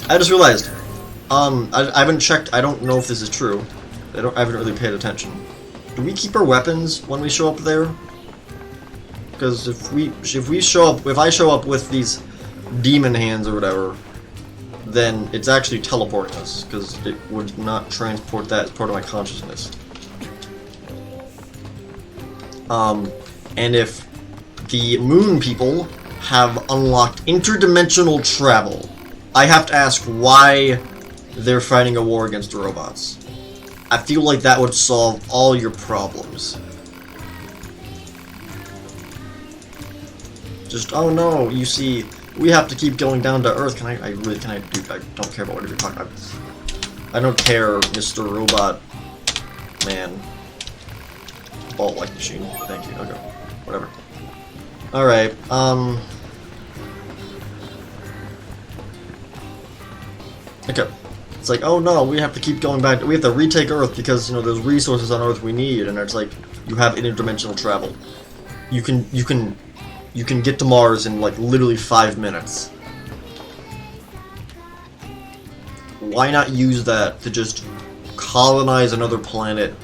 I just realized, I haven't checked, I don't know if this is true. I haven't really paid attention. Do we keep our weapons when we show up there? Because if I show up with these demon hands or whatever, then it's actually teleporting us, because it would not transport that as part of my consciousness. And if the moon people have unlocked interdimensional travel, I have to ask why they're fighting a war against the robots. I feel like that would solve all your problems. Just, oh no, you see, we have to keep going down to Earth. I don't care about whatever you're talking about. I don't care, Mr. Robot Man. Ball-like machine. Thank you. Okay. Whatever. Alright, okay. It's like, oh no, we have to keep going back. We have to retake Earth because, you know, there's resources on Earth we need, and it's like, you have interdimensional travel. You can get to Mars in, like, literally 5 minutes. Why not use that to just colonize another planet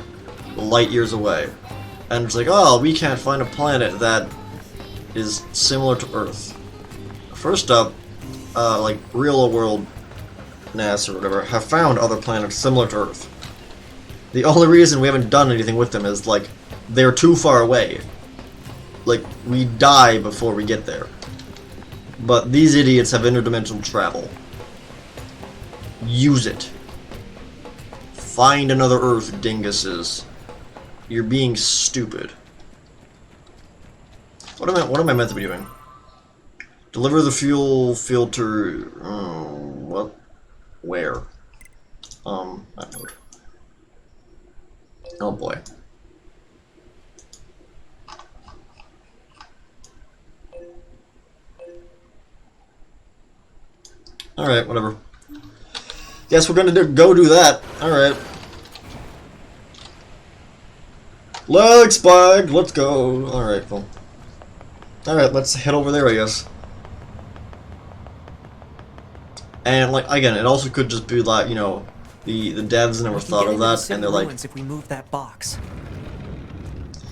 light years away? And it's like, oh, we can't find a planet that is similar to Earth. First up, like, real world NASA or whatever have found other planets similar to Earth. The only reason we haven't done anything with them is, like, they're too far away. Like, we die before we get there. But these idiots have interdimensional travel. Use it. Find another Earth, dinguses. You're being stupid. What am I meant to be doing? Deliver the fuel filter. What? Where? That mode. Oh boy. Alright, whatever. Guess we're gonna go do that. Alright. Leg spike! Let's go! Alright, cool. Alright, let's head over there, I guess. And, like, again, it also could just be like, you know, the devs never thought of that, and they're like... if we move that box.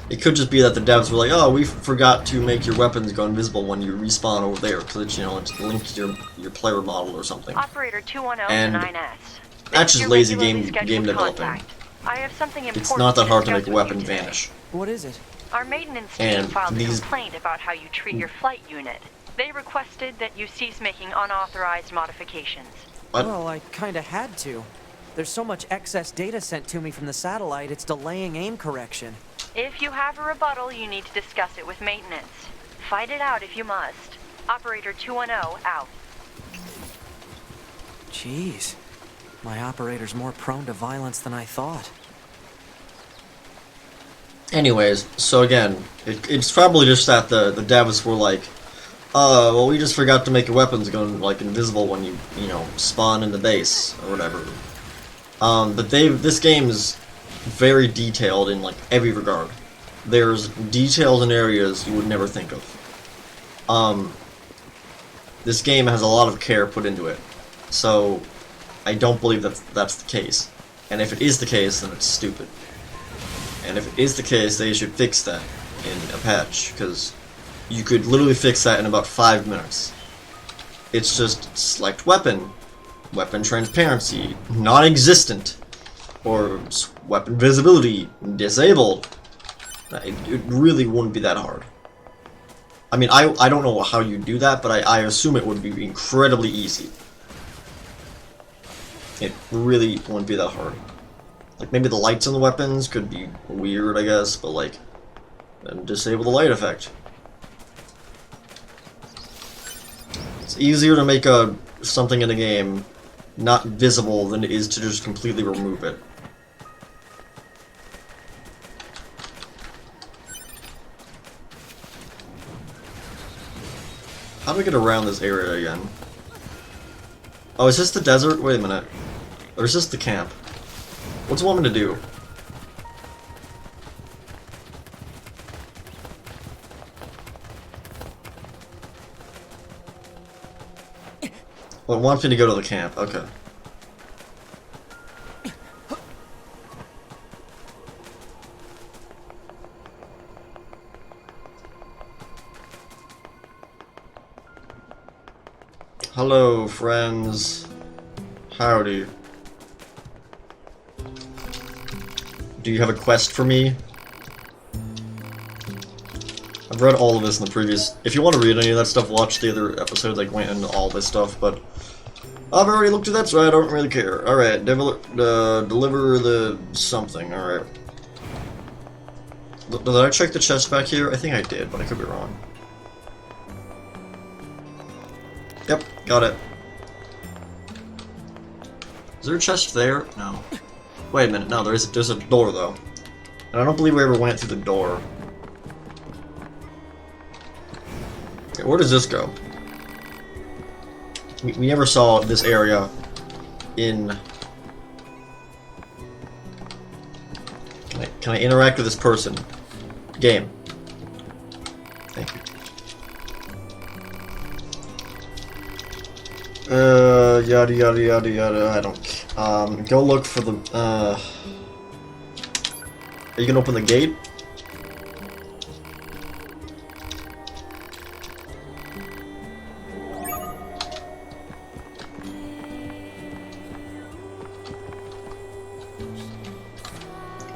It could just be that the devs were like, oh, we forgot to make your weapons go invisible when you respawn over there, because it's, you know, it's linked to your player model or something. Operator 210 and 9S. that's just lazy game developing. I have something important. It's not that hard to make a discuss weapon with you today. vanish. What is it? Our maintenance team And filed a these- complaint about how you treat your flight unit. They requested that you cease making unauthorized modifications. What? Well, I kinda had to. There's so much excess data sent to me from the satellite, it's delaying aim correction. If you have a rebuttal, you need to discuss it with maintenance. Fight it out if you must. Operator 210 out. Jeez. My operator's more prone to violence than I thought. Anyways, so again, it's probably just that the devs were like, well, we just forgot to make your weapons go, like, invisible when you know, spawn in the base, or whatever. But this game is very detailed in, like, every regard. There's details in areas you would never think of. This game has a lot of care put into it, so I don't believe that that's the case. And if it is the case, then it's stupid. And if it is the case, they should fix that in a patch, because you could literally fix that in about 5 minutes. It's just select weapon, weapon transparency, non-existent, or weapon visibility, disabled. It really wouldn't be that hard. I mean, I don't know how you do that, but I assume it would be incredibly easy. It really wouldn't be that hard. Like, maybe the lights on the weapons could be weird, I guess, but, like, then disable the light effect. It's easier to make something in a game not visible than it is to just completely remove it. How do we get around this area again? Oh, is this the desert? Wait a minute. Or is this the camp? What's it want me to do? Well, it wants me to go to the camp. Okay. Hello, friends. Howdy. Do you have a quest for me? I've read all of this in the previous... If you want to read any of that stuff, watch the other episodes that went into all this stuff, but... I've already looked at that, so I don't really care. Alright, deliver the something, alright. Did I check the chest back here? I think I did, but I could be wrong. Yep, got it. Is there a chest there? No. Wait a minute, no, there's a door, though. And I don't believe we ever went through the door. Okay, where does this go? We never saw this area in... Can I interact with this person? Game. Thank you. Yada yada yada yada, I don't... go look for the, Are you gonna open the gate?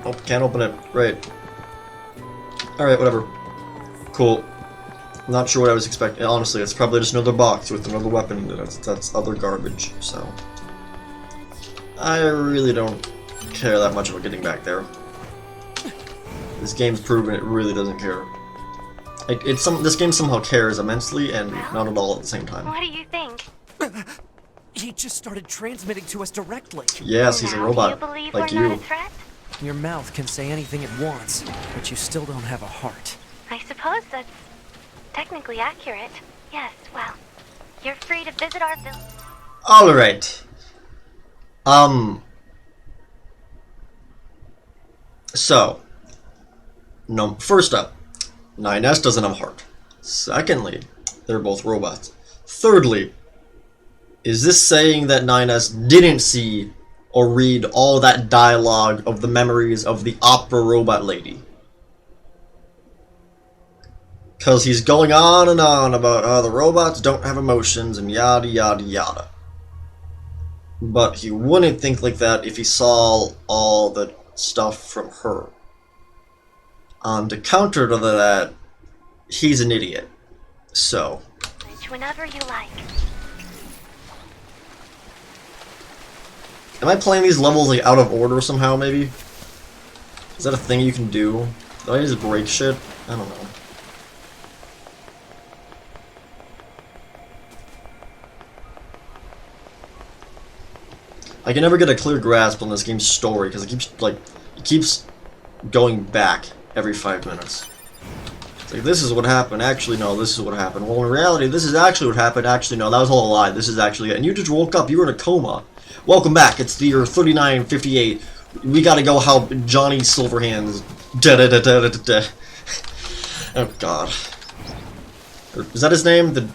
Oh, can't open it. Right. Alright, whatever. Cool. Not sure what I was expecting. Honestly, it's probably just another box with another weapon. That's other garbage, so... I really don't care that much about getting back there. This game's proven it really doesn't care. This game somehow cares immensely and not at all at the same time. What do you think? He just started transmitting to us directly. Yes, he's a Now, robot, do you believe like we're not you. a threat? Your mouth can say anything it wants, but you still don't have a heart. I suppose that's technically accurate. Yes, well, you're free to visit our village. Alright. So. No, first up, 9S doesn't have a heart. Secondly, they're both robots. Thirdly, is this saying that 9S didn't see or read all that dialogue of the memories of the opera robot lady? Because he's going on and on about how the robots don't have emotions and yada yada yada. But he wouldn't think like that if he saw all the stuff from her. To counter to that, he's an idiot. So. Whenever you like. Am I playing these levels like out of order somehow, maybe? Is that a thing you can do? Do I just break shit? I don't know. I can never get a clear grasp on this game's story because it keeps going back every 5 minutes. It's like, this is what happened. Actually, no, this is what happened. Well, in reality, this is actually what happened. Actually, no, that was all a lie. This is actually it. And you just woke up. You were in a coma. Welcome back. It's the year 3958. We gotta go help Johnny Silverhands. Da da da da da da. Oh God. Is that his name? The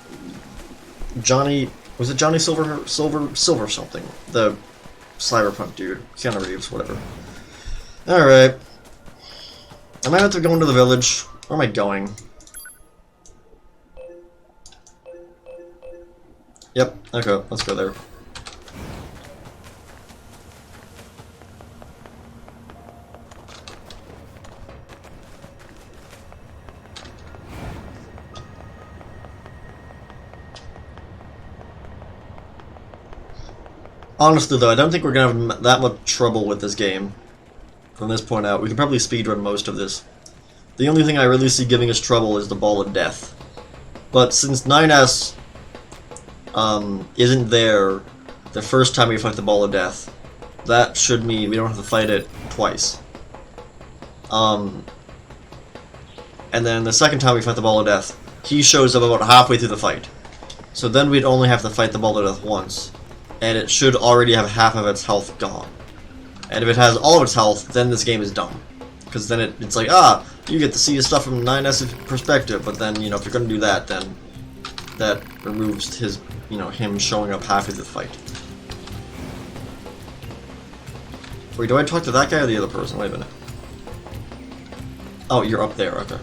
Johnny? Was it Johnny Silver something? The cyberpunk dude. Keanu Reeves. Whatever. All right. I might have to go into the village. Where am I going? Yep. Okay. Let's go there. Honestly, though, I don't think we're gonna have that much trouble with this game. From this point out, we can probably speedrun most of this. The only thing I really see giving us trouble is the Ball of Death. But since 9S isn't there the first time we fight the Ball of Death, that should mean we don't have to fight it twice. And then the second time we fight the Ball of Death, he shows up about halfway through the fight. So then we'd only have to fight the Ball of Death once. And it should already have half of its health gone. And if it has all of its health, then this game is dumb. Because then it's like, you get to see stuff from 9S's perspective, but then, you know, if you're going to do that, then that removes his, you know, him showing up halfway through the fight. Wait, do I talk to that guy or the other person? Wait a minute. Oh, you're up there, okay.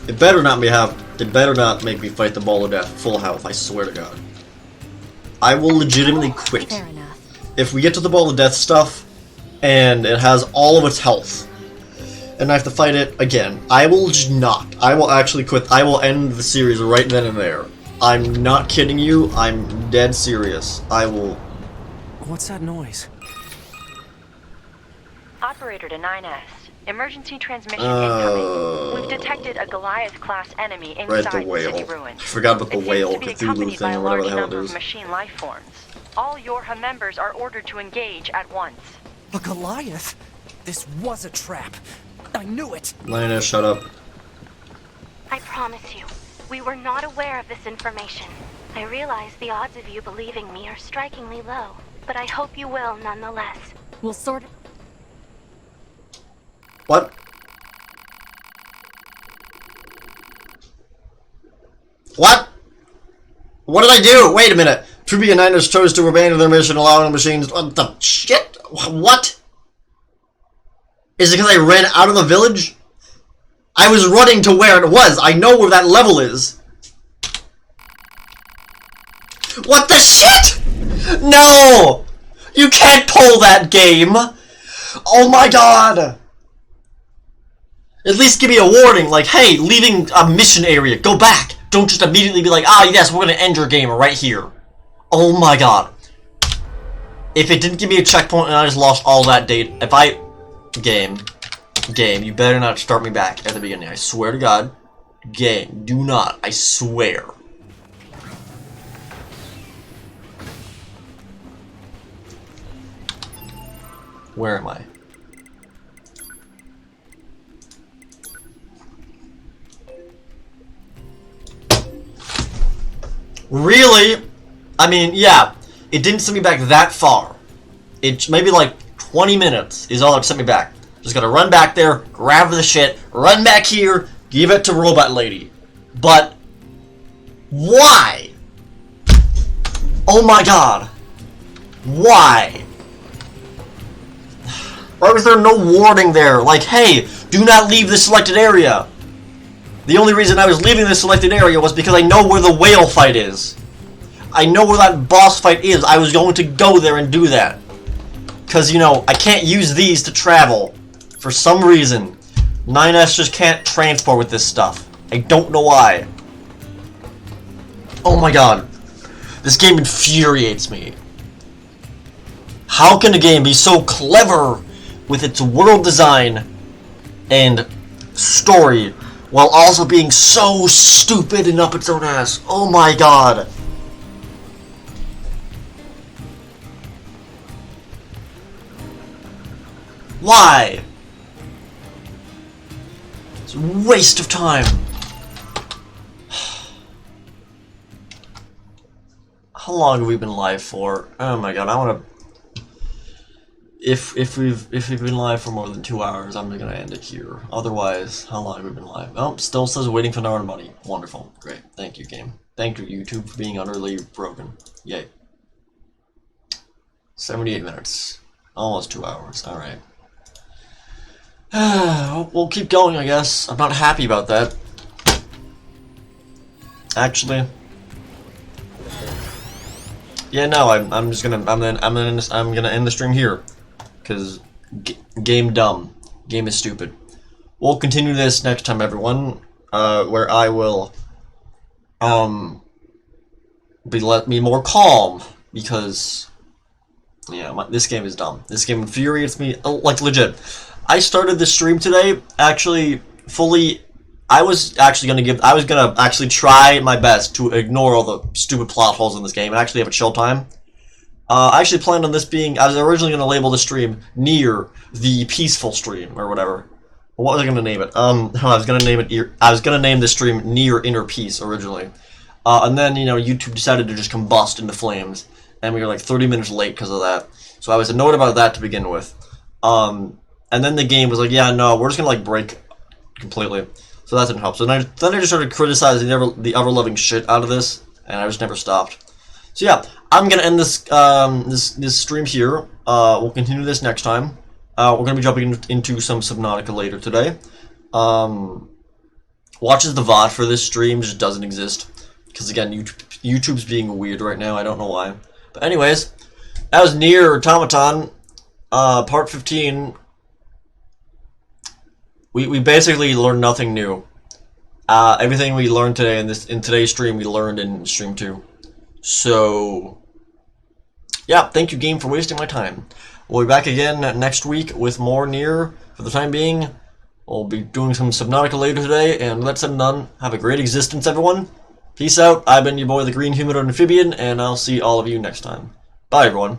It better not make me fight the Ball of Death full health, I swear to God. I will legitimately quit. Fair enough. If we get to the Ball of Death stuff, and it has all of its health, and I have to fight it again, I will just not. I will actually quit. I will end the series right then and there. I'm not kidding you, I'm dead serious. I will... What's that noise? Operator to 9S. Emergency transmission incoming. We've detected a Goliath-class enemy inside Right, the the whale. city ruins. I forgot about the It whale, seems to be Cthulhu accompanied by thing, a or whatever large the hell it number of is. machine life forms. All Yorha members are ordered to engage at once. A Goliath? This was a trap. I knew it. Lioness, shut up. I promise you, we were not aware of this information. I realize the odds of you believing me are strikingly low, but I hope you will nonetheless. We'll sort it. What? What? What did I do? Wait a minute. Tribia Niners chose to abandon their mission, allowing the machines... What the shit? What? Is it because I ran out of the village? I was running to where it was. I know where that level is. What the shit? No! You can't pull that game! Oh my god! At least give me a warning, like, hey, leaving a mission area, go back! Don't just immediately be like, ah, yes, we're gonna end your game right here. Oh my god. If it didn't give me a checkpoint and I just lost all that data, if I... Game, you better not start me back at the beginning, I swear to god. Game, do not, I swear. Where am I? Really? I mean, yeah, it didn't send me back that far. It maybe like 20 minutes is all it sent me back. Just gotta run back there, grab the shit, run back here, give it to Robot Lady. But why? Oh my god. Why? Why was there no warning there? Like, hey, do not leave the selected area. The only reason I was leaving the selected area was because I know where the whale fight is. I know where that boss fight is. I was going to go there and do that. Because, you know, I can't use these to travel. For some reason. 9S just can't transport with this stuff. I don't know why. Oh my god. This game infuriates me. How can a game be so clever with its world design and story while also being so stupid and up its own ass? Oh my god. Why? It's a waste of time. How long have we been live for? Oh my god, I wanna... If we've been live for more than 2 hours, I'm gonna end it here. Otherwise, how long have we been live? Oh, still says waiting for an hour and money. Wonderful. Great. Thank you, game. Thank you, YouTube, for being utterly broken. Yay. 78 minutes. Almost 2 hours. Alright. We'll keep going, I guess. I'm not happy about that. Actually. Yeah, no, I'm just gonna I'm gonna end the stream here. Because game dumb. Game is stupid. We'll continue this next time, everyone. Where I will be more calm, because yeah, this game is dumb. This game infuriates me, like legit. I started this stream today actually fully. I was gonna actually try my best to ignore all the stupid plot holes in this game and actually have a chill time. I actually planned on this being, I was originally going to label the stream Nier, the peaceful stream, or whatever. What was I going to name it? I was going to name the stream Nier Inner Peace, originally. And then, you know, YouTube decided to just combust into flames, and we were like 30 minutes late because of that. So I was annoyed about that to begin with. And then the game was like, yeah, no, we're just going to, like, break completely. So that didn't help. So then I just started criticizing the ever-loving shit out of this, and I just never stopped. So yeah, I'm gonna end this this stream here. We'll continue this next time. We're gonna be jumping into some Subnautica later today. Watches the VOD for this stream just doesn't exist because again, YouTube's being weird right now. I don't know why. But anyways, that was Nier Automaton, part 15. We basically learned nothing new. Everything we learned today in today's stream, we learned in stream 2. So, yeah, thank you, game, for wasting my time. We'll be back again next week with more Nier. For the time being, we'll be doing some Subnautica later today, and that's it done. Have a great existence, everyone. Peace out. I've been your boy, the Green Humanoid Amphibian, and I'll see all of you next time. Bye, everyone.